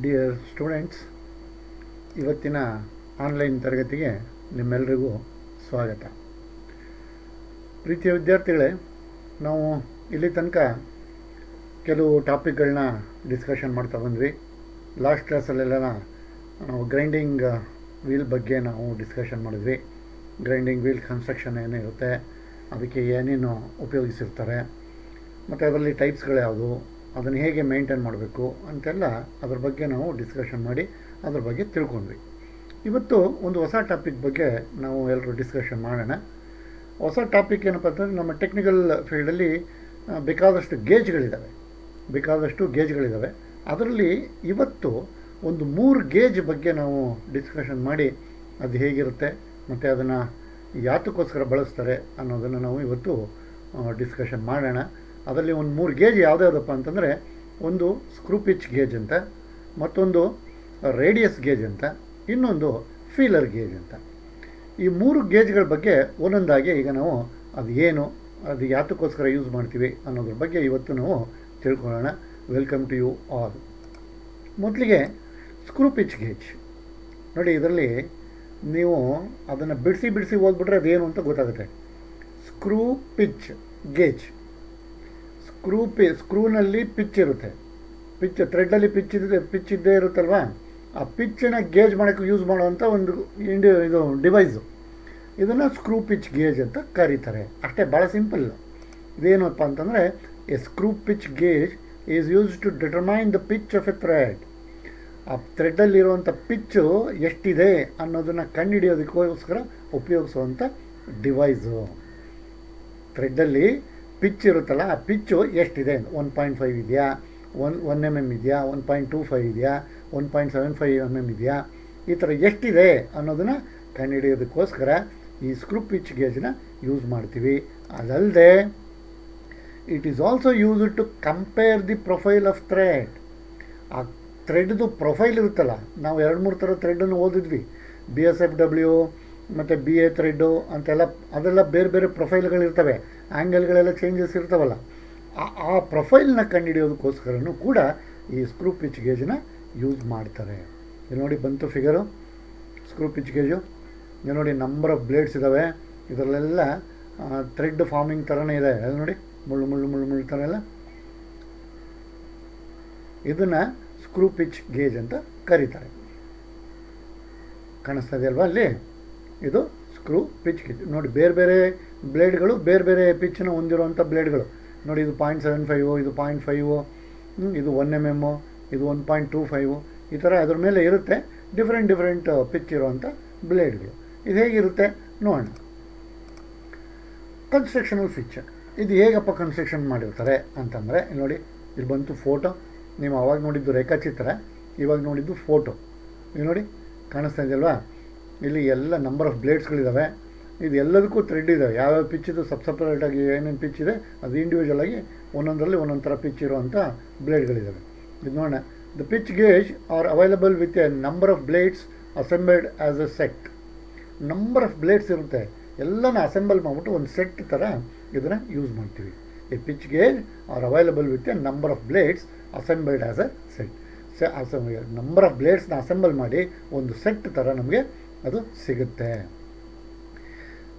Dear students, ಇವತ್ತಿನ online ತರಗತಿಗೆ ನಿಮ್ಮೆಲ್ಲರಿಗೂ ಸ್ವಾಗತ. ಪ್ರೀತಿಯ ವಿದ್ಯಾರ್ಥಿಗಳೇ, ನಾವು ಇಲ್ಲಿ ತನಕ ಕೆಲವು ಟಾಪಿಕ್ಗಳನ್ನ ಡಿಸ್ಕಷನ್ ಮಾಡ್ತಾ ಬಂದ್ವಿ. ಲಾಸ್ಟ್ ಕ್ಲಾಸಲ್ಲೆಲ್ಲ ನಾವು ಗ್ರೈಂಡಿಂಗ್ ವೀಲ್ ಬಗ್ಗೆ ನಾವು ಡಿಸ್ಕಷನ್ ಮಾಡಿದ್ವಿ. ಗ್ರೈಂಡಿಂಗ್ ವೀಲ್ ಕನ್ಸ್ಟ್ರಕ್ಷನ್ ಏನಿರುತ್ತೆ, ಅದಕ್ಕೆ ಏನೇನು ಉಪಯೋಗಿಸಿರ್ತಾರೆ, ಮತ್ತು ಅದರಲ್ಲಿ ಟೈಪ್ಸ್ಗಳು ಯಾವುದು, ಅದನ್ನು ಹೇಗೆ ಮೇಂಟೈನ್ ಮಾಡಬೇಕು ಅಂತೆಲ್ಲ ಅದ್ರ ಬಗ್ಗೆ ನಾವು ಡಿಸ್ಕಷನ್ ಮಾಡಿ ಅದ್ರ ಬಗ್ಗೆ ತಿಳ್ಕೊಂಡ್ವಿ. ಇವತ್ತು ಒಂದು ಹೊಸ ಟಾಪಿಕ್ ಬಗ್ಗೆ ನಾವು ಎಲ್ಲರೂ ಡಿಸ್ಕಷನ್ ಮಾಡೋಣ. ಹೊಸ ಟಾಪಿಕ್ ಏನಪ್ಪ ಅಂತಂದರೆ, ನಮ್ಮ ಟೆಕ್ನಿಕಲ್ ಫೀಲ್ಡಲ್ಲಿ ಬೇಕಾದಷ್ಟು ಗೇಜ್ಗಳಿದ್ದಾವೆ. ಅದರಲ್ಲಿ ಇವತ್ತು ಒಂದು 3 ಗೇಜ್ ಬಗ್ಗೆ ನಾವು ಡಿಸ್ಕಷನ್ ಮಾಡಿ ಅದು ಹೇಗಿರುತ್ತೆ ಮತ್ತು ಅದನ್ನು ಯಾತಕ್ಕೋಸ್ಕರ ಬಳಸ್ತಾರೆ ಅನ್ನೋದನ್ನು ನಾವು ಇವತ್ತು ಡಿಸ್ಕಷನ್ ಮಾಡೋಣ. ಅದರಲ್ಲಿ ಒಂದು 3 ಗೇಜ್ ಯಾವುದ್ಯಾವುದಪ್ಪ ಅಂತಂದರೆ, ಒಂದು ಸ್ಕ್ರೂ ಪಿಚ್ ಗೇಜ್ ಅಂತ, ಮತ್ತೊಂದು ರೇಡಿಯಸ್ ಗೇಜ್ ಅಂತ, ಇನ್ನೊಂದು ಫೀಲರ್ ಗೇಜ್ ಅಂತ. ಈ 3 ಗೇಜ್ಗಳ ಬಗ್ಗೆ ಒಂದೊಂದಾಗಿ ಈಗ ನಾವು ಅದು ಏನು, ಅದು ಯಾತಕ್ಕೋಸ್ಕರ ಯೂಸ್ ಮಾಡ್ತೀವಿ ಅನ್ನೋದ್ರ ಬಗ್ಗೆ ಇವತ್ತು ನಾವು ತಿಳ್ಕೊಳ್ಳೋಣ. Welcome to you all. ಮೊದಲಿಗೆ ಸ್ಕ್ರೂ ಪಿಚ್ ಗೇಜ್ ನೋಡಿ. ಇದರಲ್ಲಿ ನೀವು ಅದನ್ನು ಬಿಡಿಸಿ ಓದ್ಬಿಟ್ರೆ ಅದೇನು ಅಂತ ಗೊತ್ತಾಗುತ್ತೆ. ಸ್ಕ್ರೂ ಪಿಚ್ ಗೇಜ್, ಸ್ಕ್ರೂನಲ್ಲಿ ಪಿಚ್ ಇರುತ್ತೆ, ಥ್ರೆಡ್ಡಲ್ಲಿ ಪಿಚ್ ಇದ್ದೇ ಇರುತ್ತಲ್ವ. ಆ ಪಿಚ್ಚನ್ನು ಗೇಜ್ ಮಾಡೋಕ್ಕೆ ಯೂಸ್ ಮಾಡುವಂಥ ಒಂದು ಇದು ಡಿವೈಸು, ಇದನ್ನು ಸ್ಕ್ರೂ ಪಿಚ್ ಗೇಜ್ ಅಂತ ಕರೀತಾರೆ. ಅಷ್ಟೇ, ಭಾಳ ಸಿಂಪಲ್. ಇದೇನಪ್ಪ ಅಂತಂದರೆ, a screw pitch gauge is use to determine the pitch of a thread. ಆ ಥ್ರೆಡ್ಡಲ್ಲಿರುವಂಥ ಪಿಚ್ಚು ಎಷ್ಟಿದೆ ಅನ್ನೋದನ್ನು ಕಂಡುಹಿಡಿಯೋದಕ್ಕೋಸ್ಕರ ಉಪಯೋಗಿಸುವಂಥ ಡಿವೈಸು. ಥ್ರೆಡ್ಡಲ್ಲಿ ಪಿಚ್ ಇರುತ್ತಲ್ಲ, ಆ ಪಿಚ್ಚು ಎಷ್ಟಿದೆ, 1.5 ಇದೆಯಾ, 1 mm ಇದೆಯಾ, 1.25 ಇದೆಯಾ, 1.75 mm ಇದೆಯಾ, ಈ ಥರ ಎಷ್ಟಿದೆ ಅನ್ನೋದನ್ನು ಕಂಡುಹಿಡಿಯೋದಕ್ಕೋಸ್ಕರ ಈ ಸ್ಕ್ರೂ ಪಿಚ್ ಗೇಜನ್ನ ಯೂಸ್ ಮಾಡ್ತೀವಿ. ಅದಲ್ಲದೆ it is also used to compare the profile of thread. ಆ ಥ್ರೆಡ್ದು ಪ್ರೊಫೈಲ್ ಇರುತ್ತಲ್ಲ, ನಾವು 2-3 ಥರ ಥ್ರೆಡನ್ನು ಓದಿದ್ವಿ. BSFW ಮತ್ತು BA ಥ್ರೆಡ್ಡು ಅಂತೆಲ್ಲ, ಅದೆಲ್ಲ ಬೇರೆ ಬೇರೆ ಪ್ರೊಫೈಲ್ಗಳಿರ್ತವೆ, ಆ್ಯಂಗಲ್ಗಳೆಲ್ಲ ಚೇಂಜಸ್ ಇರ್ತಾವಲ್ಲ. ಆ ಪ್ರೊಫೈಲ್ನ ಕಂಡುಹಿಡಿಯೋದಕ್ಕೋಸ್ಕರನೂ ಕೂಡ ಈ ಸ್ಕ್ರೂ ಪಿಚ್ ಗೇಜನ್ನ ಯೂಸ್ ಮಾಡ್ತಾರೆ. ಇಲ್ಲಿ ನೋಡಿ, ಬಂತು ಫಿಗರು, ಸ್ಕ್ರೂ ಪಿಚ್ ಗೇಜು. ಇದು ನೋಡಿ, ನಂಬರ್ ಆಫ್ ಬ್ಲೇಡ್ಸ್ ಇದ್ದಾವೆ. ಇದರಲ್ಲೆಲ್ಲ ಥ್ರೆಡ್ ಫಾರ್ಮಿಂಗ್ ಥರನೇ ಇದೆ. ಅದು ನೋಡಿ, ಮುಳ್ಳು ಥರ ಎಲ್ಲ. ಇದನ್ನು ಸ್ಕ್ರೂ ಪಿಚ್ ಗೇಜ್ ಅಂತ ಕರೀತಾರೆ. ಕಾಣಿಸ್ತಾ ಇದೆಯಲ್ವಾ ಅಲ್ಲಿ? ಇದು ಸ್ಕ್ರೂ ಪಿಚ್ ಗೇಜ್. ನೋಡಿ, ಬೇರೆ ಬೇರೆ ಬ್ಲೇಡ್ಗಳು, ಬೇರೆ ಬೇರೆ ಪಿಚ್ಚನ್ನು ಹೊಂದಿರುವಂಥ ಬ್ಲೇಡ್ಗಳು ನೋಡಿ. ಇದು 0.75, ಇದು 0.5, ಇದು 1 mm, ಇದು 1.25, ಈ ಥರ ಅದ್ರ ಮೇಲೆ ಇರುತ್ತೆ. ಡಿಫ್ರೆಂಟ್ ಪಿಚ್ ಇರುವಂಥ ಬ್ಲೇಡ್ಗಳು. ಇದು ಹೇಗಿರುತ್ತೆ ನೋಡೋಣ. Constructional feature. ಇದು ಹೇಗಪ್ಪ ಕನ್ಸ್ಟ್ರಕ್ಷನ್ ಮಾಡಿರ್ತಾರೆ ಅಂತಂದರೆ, ನೋಡಿ, ಇಲ್ಲಿ ಬಂತು ಫೋಟೋ. ನೀವು ಆವಾಗ ನೋಡಿದ್ದು ರೇಖಾಚಿತ್ರ, ಇವಾಗ ನೋಡಿದ್ದು ಫೋಟೋ. ಇದು ನೋಡಿ, ಕಾಣಿಸ್ತಾ ಇದೆಯಲ್ವಾ? ಇಲ್ಲಿ ಎಲ್ಲ ನಂಬರ್ ಆಫ್ ಬ್ಲೇಡ್ಸ್ಗಳಿದ್ದಾವೆ. ಇದು ಎಲ್ಲದಕ್ಕೂ ಥ್ರೆಡ್ ಇದ್ದಾವೆ. ಯಾವ್ಯಾವ ಪಿಚ್ ಇದು ಸಪ್ರೇಟಾಗಿ ಏನೇನು ಪಿಚ್ ಇದೆ ಅದು ಇಂಡಿವಿಜುವಲ್ ಆಗಿ ಒಂದೊಂದರಲ್ಲಿ ಒಂದೊಂದು ಥರ ಪಿಚ್ ಇರುವಂಥ ಬ್ಲೇಡ್ಗಳಿದ್ದಾವೆ. ಇದು ನೋಡೋಣ. The pitch gauge are available with a number of blades assembled as a set. Number of blades ಇರುತ್ತೆ, ಎಲ್ಲನ ಅಸೆಂಬಲ್ ಮಾಡಿಬಿಟ್ಟು ಒಂದು ಸೆಟ್ ಥರ ಇದನ್ನು ಯೂಸ್ ಮಾಡ್ತೀವಿ. A pitch gauge are available with a number of blades assembled as a set. Number of ಬ್ಲೇಡ್ಸ್ನ assemble ಮಾಡಿ ಒಂದು ಸೆಟ್ ಥರ ನಮಗೆ ಅದು ಸಿಗುತ್ತೆ.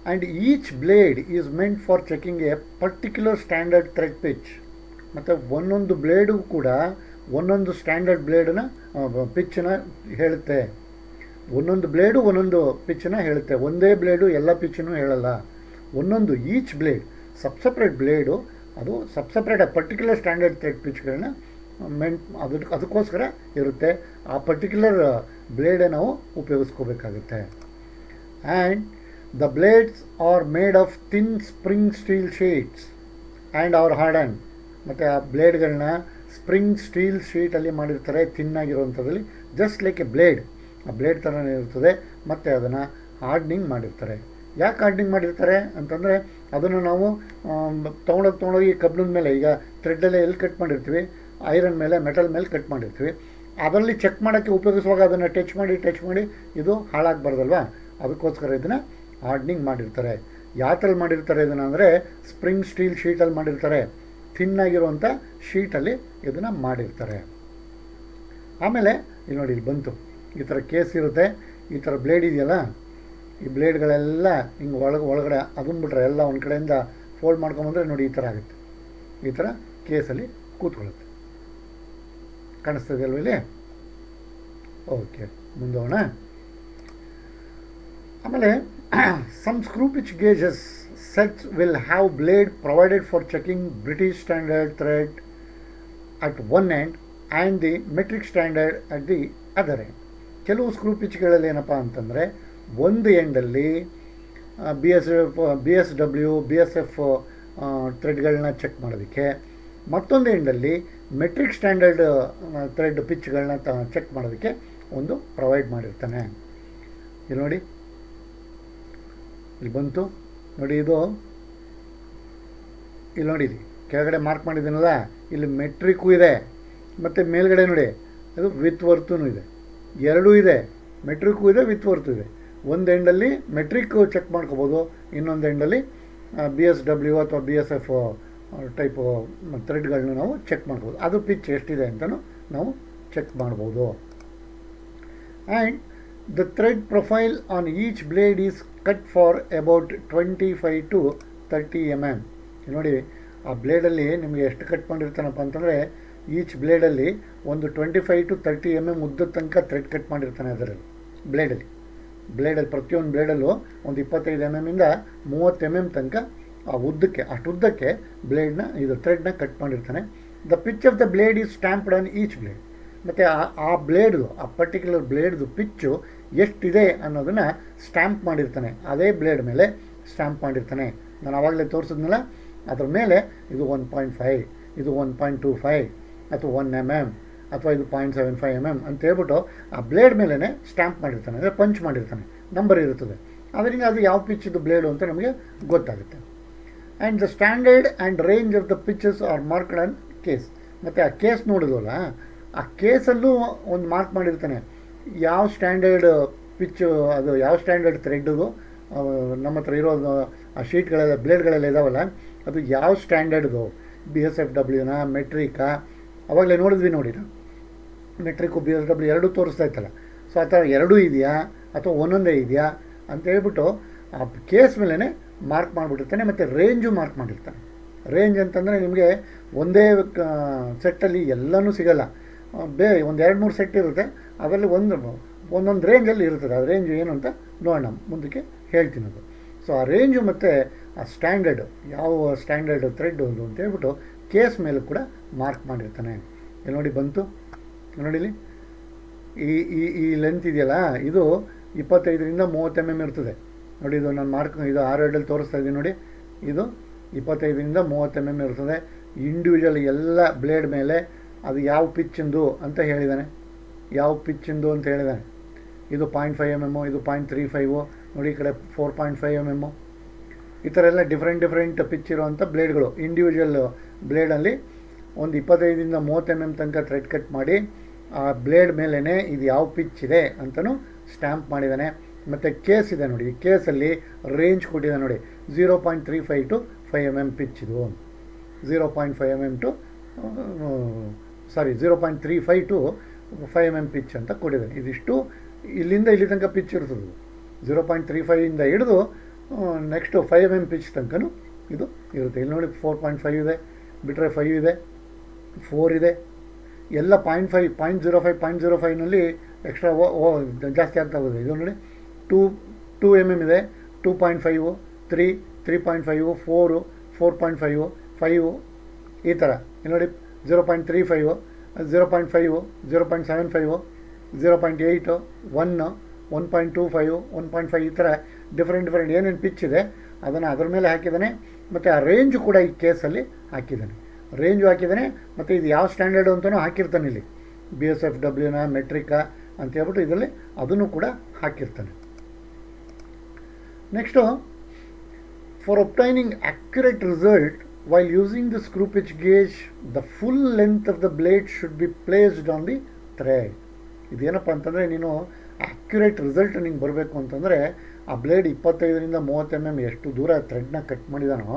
And each blade is meant for checking a particular standard thread pitch. ಮತ್ತು ಒಂದೊಂದು ಬ್ಲೇಡು ಕೂಡ ಒಂದೊಂದು ಸ್ಟ್ಯಾಂಡರ್ಡ್ ಬ್ಲೇಡನ್ನ ಪಿಚ್ಚನ್ನ ಹೇಳುತ್ತೆ. ಒಂದೊಂದು ಬ್ಲೇಡು ಒಂದೊಂದು ಪಿಚ್ಚನ್ನ ಹೇಳುತ್ತೆ. ಒಂದೇ ಬ್ಲೇಡು ಎಲ್ಲ ಪಿಚ್ಚನ್ನು ಹೇಳಲ್ಲ. ಒಂದೊಂದು ಈಚ್ ಬ್ಲೇಡ್ ಸಪ್ರೇಟ್ ಬ್ಲೇಡು, ಅದು ಸಪ್ರೇಟ್ ಪರ್ಟಿಕ್ಯುಲರ್ ಸ್ಟ್ಯಾಂಡರ್ಡ್ ಥ್ರೆಡ್ ಪಿಚ್ಗಳನ್ನ ಅದಕ್ಕೋಸ್ಕರ ಇರುತ್ತೆ. ಆ ಪರ್ಟಿಕ್ಯುಲರ್ ಬ್ಲೇಡೇ ನಾವು ಉಪಯೋಗಿಸ್ಕೋಬೇಕಾಗುತ್ತೆ. And the blades are made of thin spring steel sheets and are harden. ಮತ್ತು ಆ ಬ್ಲೇಡ್ಗಳನ್ನ ಸ್ಪ್ರಿಂಗ್ ಸ್ಟೀಲ್ ಶೀಟಲ್ಲಿ ಮಾಡಿರ್ತಾರೆ, ಥಿನ್ನಾಗಿರುವಂಥದ್ರಲ್ಲಿ, ಜಸ್ಟ್ ಲೈಕ್ ಎ ಬ್ಲೇಡ್. ಆ ಬ್ಲೇಡ್ ಥರನೇ ಇರ್ತದೆ. ಮತ್ತು ಅದನ್ನು ಹಾರ್ಡ್ನಿಂಗ್ ಮಾಡಿರ್ತಾರೆ. ಯಾಕೆ ಹಾರ್ಡ್ನಿಂಗ್ ಮಾಡಿರ್ತಾರೆ ಅಂತಂದರೆ, ಅದನ್ನು ನಾವು ತೊಗೊಂಡೋಗಿ ಕಬ್ಬಿಣದ ಮೇಲೆ, ಈಗ ಥ್ರೆಡ್ಡಲ್ಲೇ ಎಲ್ಲಿ ಕಟ್ ಮಾಡಿರ್ತೀವಿ, ಐರನ್ ಮೇಲೆ, ಮೆಟಲ್ ಮೇಲೆ ಕಟ್ ಮಾಡಿರ್ತೀವಿ. ಅದರಲ್ಲಿ ಚೆಕ್ ಮಾಡೋಕ್ಕೆ ಉಪಯೋಗಿಸುವಾಗ ಅದನ್ನು ಟಚ್ ಮಾಡಿ ಇದು ಹಾಳಾಗಬಾರ್ದಲ್ವ, ಅದಕ್ಕೋಸ್ಕರ ಇದನ್ನು ಹಾರ್ಡ್ನಿಂಗ್ ಮಾಡಿರ್ತಾರೆ. ಯಾವ ಥರ ಮಾಡಿರ್ತಾರೆ ಇದನ್ನು ಅಂದರೆ, ಸ್ಪ್ರಿಂಗ್ ಸ್ಟೀಲ್ ಶೀಟಲ್ಲಿ ಮಾಡಿರ್ತಾರೆ. ಥಿನ್ನಾಗಿರುವಂಥ ಶೀಟಲ್ಲಿ ಇದನ್ನು ಮಾಡಿರ್ತಾರೆ. ಆಮೇಲೆ ಇಲ್ಲಿ ನೋಡಿ, ಇಲ್ಲಿ ಬಂತು, ಈ ಥರ ಕೇಸ್ ಇರುತ್ತೆ, ಈ ಥರ ಬ್ಲೇಡ್ ಇದೆಯಲ್ಲ, ಈ ಬ್ಲೇಡ್ಗಳೆಲ್ಲ ಹಿಂಗೆ ಒಳಗಡೆ ಅದನ್ನು ಬಿಟ್ರೆ ಎಲ್ಲ ಒಂದು ಕಡೆಯಿಂದ ಫೋಲ್ಡ್ ಮಾಡ್ಕೊಂಬಂದರೆ ನೋಡಿ ಈ ಥರ ಆಗುತ್ತೆ. ಈ ಥರ ಕೇಸಲ್ಲಿ ಕೂತ್ಕೊಳ್ಳುತ್ತೆ. ಕಾಣಿಸ್ತದೆ ಅಲ್ವ ಇಲ್ಲಿ? ಓಕೆ, ಮುಂದೋಣ. ಆಮೇಲೆ some screw pitch gauges sets will have blade provided for checking British standard thread at one end and the metric standard at the other end. ಕೆಲವು ಸ್ಕ್ರೂ ಪಿಚ್ಗಳಲ್ಲಿ ಏನಪ್ಪ ಅಂತಂದರೆ ಒಂದು ಎಂಡಲ್ಲಿ BSW BSF ಥ್ರೆಡ್ಗಳನ್ನ ಚೆಕ್ ಮಾಡೋದಕ್ಕೆ, ಮತ್ತೊಂದು ಎಂಡಲ್ಲಿ ಮೆಟ್ರಿಕ್ ಸ್ಟ್ಯಾಂಡರ್ಡ್ ಥ್ರೆಡ್ ಪಿಚ್ಗಳನ್ನ ಚೆಕ್ ಮಾಡೋದಕ್ಕೆ ಒಂದು provide ಮಾಡಿರ್ತಾನೆ. ಇಲ್ಲಿ ನೋಡಿ, ಇಲ್ಲಿ ಬಂತು ನೋಡಿ, ಇದು ಇಲ್ಲಿ ನೋಡಿ, ಇಲ್ಲಿ ಕೆಳಗಡೆ ಮಾರ್ಕ್ ಮಾಡಿದ್ದೀನಲ್ಲ, ಇಲ್ಲಿ ಮೆಟ್ರಿಕ್ಕು ಇದೆ ಮತ್ತು ಮೇಲ್ಗಡೆ ನೋಡಿ ಅದು ವಿತ್ ವರ್ತೂ ಇದೆ, ಎರಡೂ ಇದೆ, ಮೆಟ್ರಿಕ್ಕು ಇದೆ ವಿತ್ ವರ್ತೂ ಇದೆ. ಒಂದು ಎಂಡಲ್ಲಿ ಮೆಟ್ರಿಕ್ ಚೆಕ್ ಮಾಡ್ಕೋಬೋದು, ಇನ್ನೊಂದು ಎಂಡಲ್ಲಿ BSW ಅಥವಾ BSF ಟೈಪು ಥ್ರೆಡ್ಗಳನ್ನ ನಾವು ಚೆಕ್ ಮಾಡ್ಬೋದು. ಅದು ಪಿಚ್ ಎಷ್ಟಿದೆ ಅಂತಲೂ ನಾವು ಚೆಕ್ ಮಾಡ್ಬೋದು. And the thread profile on each blade is cut for about 25 to 30 mm. ನೋಡಿ, ಆ ಬ್ಲೇಡಲ್ಲಿ ನಿಮಗೆ ಎಷ್ಟು ಕಟ್ ಮಾಡಿರ್ತಾನಪ್ಪ ಅಂತಂದರೆ, ಈಚ್ ಬ್ಲೇಡಲ್ಲಿ ಒಂದು 25 to 30 mm ಉದ್ದದ ತನಕ ಥ್ರೆಡ್ ಕಟ್ ಮಾಡಿರ್ತಾನೆ. ಅದರಲ್ಲಿ ಬ್ಲೇಡಲ್ಲಿ ಪ್ರತಿಯೊಂದು ಬ್ಲೇಡಲ್ಲೂ ಒಂದು 25 mm ಇಂದ 30 mm ತನಕ ಆ ಉದ್ದಕ್ಕೆ, ಅಷ್ಟು ಉದ್ದಕ್ಕೆ ಬ್ಲೇಡ್ನ ಇದು ಥ್ರೆಡ್ನ ಕಟ್ ಮಾಡಿರ್ತಾನೆ. The pitch of the blade is stamped on each blade. ಮತ್ತು ಆ ಬ್ಲೇಡ್ದು, ಆ ಪರ್ಟಿಕ್ಯುಲರ್ ಬ್ಲೇಡ್ದು ಪಿಚ್ಚು ಎಷ್ಟಿದೆ ಅನ್ನೋದನ್ನು ಸ್ಟ್ಯಾಂಪ್ ಮಾಡಿರ್ತಾನೆ. ಅದೇ ಬ್ಲೇಡ್ ಮೇಲೆ ಸ್ಟ್ಯಾಂಪ್ ಮಾಡಿರ್ತಾನೆ. ನಾನು ಆವಾಗಲೇ ತೋರಿಸಿದ್ನಲ್ಲ, ಅದ್ರ ಮೇಲೆ ಇದು 1.5, ಇದು 1.25 ಅಥವಾ 1 mm ಅಥವಾ ಇದು 0.75 mm ಅಂತ ಹೇಳ್ಬಿಟ್ಟು ಆ ಬ್ಲೇಡ್ ಮೇಲೇ ಸ್ಟ್ಯಾಂಪ್ ಮಾಡಿರ್ತಾನೆ, ಅಂದರೆ ಪಂಚ್ ಮಾಡಿರ್ತಾನೆ, ನಂಬರ್ ಇರುತ್ತದೆ. ಅದರಿಂದ ಅದು ಯಾವ ಪಿಚ್ಚಿದ್ದು ಬ್ಲೇಡು ಅಂತ ನಮಗೆ ಗೊತ್ತಾಗುತ್ತೆ. And the standard and range of the pitches are marked on case. ಮತ್ತು ಆ ಕೇಸ್ ನೋಡಿದ್ವಲ್ಲ, ಆ ಕೇಸಲ್ಲೂ ಒಂದು ಮಾರ್ಕ್ ಮಾಡಿರ್ತಾನೆ, ಯಾವ ಸ್ಟ್ಯಾಂಡರ್ಡ್ ಪಿಚ್ಚು, ಅದು ಯಾವ ಸ್ಟ್ಯಾಂಡರ್ಡ್ ಥ್ರೆಡ್ಡು ನಮ್ಮ ಹತ್ರ ಇರೋದು ಆ ಶೀಟ್ಗಳೆಲ್ಲ ಬ್ಲೇಡ್ಗಳೆಲ್ಲ ಇದಾವಲ್ಲ, ಅದು ಯಾವ ಸ್ಟ್ಯಾಂಡರ್ಡ್ದು, BSFWನ ಮೆಟ್ರಿಕಾ, ಅವಾಗಲೇ ನೋಡಿದ್ವಿ ನೋಡಿ, ಮೆಟ್ರಿಕ್ಕು BSW ಎರಡೂ ತೋರಿಸ್ತಾ ಇತ್ತಲ್ಲ. ಸೊ ಆ ಥರ ಎರಡೂ ಇದೆಯಾ ಅಥವಾ ಒಂದೊಂದೇ ಇದೆಯಾ ಅಂತ ಹೇಳ್ಬಿಟ್ಟು ಆ ಕೇಸ್ ಮೇಲೇ ಮಾರ್ಕ್ ಮಾಡಿಬಿಟ್ಟಿರ್ತಾನೆ. ಮತ್ತು ರೇಂಜು ಮಾರ್ಕ್ ಮಾಡಿರ್ತಾನೆ. ರೇಂಜ್ ಅಂತಂದರೆ ನಿಮಗೆ ಒಂದೇ ಸೆಟ್ಟಲ್ಲಿ ಎಲ್ಲನೂ ಸಿಗೋಲ್ಲ, ಒಂದು 2-3 ಸೆಟ್ ಇರುತ್ತೆ, ಅದರಲ್ಲಿ ಒಂದೊಂದು ರೇಂಜಲ್ಲಿ ಇರ್ತದೆ. ಆ ರೇಂಜು ಏನು ಅಂತ ನೋಡೋಣ, ಮುಂದಕ್ಕೆ ಹೇಳ್ತೀನಿ ಅದು. ಸೊ ಆ ರೇಂಜು ಮತ್ತು ಆ ಸ್ಟ್ಯಾಂಡರ್ಡು, ಯಾವ ಸ್ಟ್ಯಾಂಡರ್ಡ್ ಥ್ರೆಡ್ ಒಂದು ಅಂತ ಹೇಳ್ಬಿಟ್ಟು ಕೇಸ್ ಮೇಲೂ ಕೂಡ ಮಾರ್ಕ್ ಮಾಡಿರ್ತಾನೆ. ಇಲ್ಲಿ ನೋಡಿ ಬಂತು, ನೋಡಿಲಿ, ಈ ಲೆಂತ್ ಇದೆಯಲ್ಲ, ಇದು 25ರಿಂದ 30 mm ಇರ್ತದೆ ನೋಡಿ. ಇದು ನಾನು ಇದು 6 ಎರಡಲ್ಲಿ ತೋರಿಸ್ತಾ ಇದ್ದೀನಿ ನೋಡಿ, ಇದು 25ರಿಂದ 30 mm ಇರ್ತದೆ. ಇಂಡಿವಿಜುವಲ್ ಎಲ್ಲ ಬ್ಲೇಡ್ ಮೇಲೆ ಅದು ಯಾವ ಪಿಚ್ಚಿಂದು ಅಂತ ಹೇಳಿದ್ದಾನೆ, ಯಾವ ಪಿಚ್ಚಿಂದು ಅಂತ ಹೇಳಿದ್ದಾನೆ. ಇದು 0.5 mm, ಇದು 0.35 ನೋಡಿ, ಈ ಕಡೆ 4.5 mm. ಈ ಥರ ಎಲ್ಲ ಡಿಫ್ರೆಂಟ್ ಪಿಚ್ ಇರೋವಂಥ ಬ್ಲೇಡ್ಗಳು. ಇಂಡಿವಿಜುವಲ್ ಬ್ಲೇಡಲ್ಲಿ ಒಂದು 25ರಿಂದ 30 mm ತನಕ ಥ್ರೆಡ್ ಕಟ್ ಮಾಡಿ ಆ ಬ್ಲೇಡ್ ಮೇಲೇ ಇದು ಯಾವ ಪಿಚ್ ಇದೆ ಅಂತಲೂ ಸ್ಟ್ಯಾಂಪ್ ಮಾಡಿದ್ದಾನೆ. ಮತ್ತು ಕೇಸ್ ಇದೆ ನೋಡಿ, ಈ ಕೇಸಲ್ಲಿ ರೇಂಜ್ ಕೊಟ್ಟಿದೆ ನೋಡಿ, 0.35 to 5 mm ಪಿಚ್ ಇದು, 0.5 mm to 0.35 to 5 mm pitch ಅಂತ ಕೊಟ್ಟಿದ್ದಾನೆ. ಇದಿಷ್ಟು ಇಲ್ಲಿಂದ ಇಲ್ಲಿ ತನಕ ಪಿಚ್ ಇರ್ತದೆ. 0.35ಇಂದ ಹಿಡಿದು ನೆಕ್ಸ್ಟು 5 mm ಪಿಚ್ ತನಕನೂ ಇದು ಇರುತ್ತೆ. ಇಲ್ಲಿ ನೋಡಿ 4.5 ಇದೆ, ಬಿಟ್ಟರೆ 5 ಇದೆ, 4 ಇದೆ, ಎಲ್ಲ 0.5, 0.05ನಲ್ಲಿ ಎಕ್ಸ್ಟ್ರಾ ಜಾಸ್ತಿ ಆಗ್ತಾ ಹೋಗಿದೆ. ಇದು ನೋಡಿ 2 mm ಇದೆ, 2.5, 3, 3.5, 4, 4.5, 5 ಈ ಥರ. ಇಲ್ಲಿ ನೋಡಿ 0.35, 0.5, 0.75, 0.8, 1, 1.25, 1.5 ಈ ಥರ ಡಿಫ್ರೆಂಟ್ ಏನೇನು ಪಿಚ್ ಇದೆ ಅದನ್ನು ಅದರ ಮೇಲೆ ಹಾಕಿದ್ದಾನೆ. ಮತ್ತು ಆ ರೇಂಜು ಕೂಡ ಈ ಕೇಸಲ್ಲಿ ಹಾಕಿದ್ದಾನೆ, ರೇಂಜು ಹಾಕಿದ್ದಾನೆ. ಮತ್ತು ಇದು ಯಾವ ಸ್ಟ್ಯಾಂಡರ್ಡು ಅಂತಲೂ ಹಾಕಿರ್ತಾನೆ ಇಲ್ಲಿ, BSFWನ ಮೆಟ್ರಿಕಾ ಅಂತ ಹೇಳ್ಬಿಟ್ಟು ಇದರಲ್ಲಿ ಅದನ್ನು ಕೂಡ ಹಾಕಿರ್ತಾನೆ. Next, for obtaining accurate result while using the screw pitch gauge, the full length of the blade should be placed on the thread. ಇದೇನಪ್ಪ ಅಂತಂದರೆ, ನೀನು ಆ್ಯಕ್ಯುರೇಟ್ ರಿಸಲ್ಟ್ ನಿಂಗೆ ಬರಬೇಕು ಅಂತಂದರೆ ಆ ಬ್ಲೇಡ್ 25ರಿಂದ 30 mm ಎಷ್ಟು ದೂರ ಥ್ರೆಡ್ನ ಕಟ್ ಮಾಡಿದಾನೋ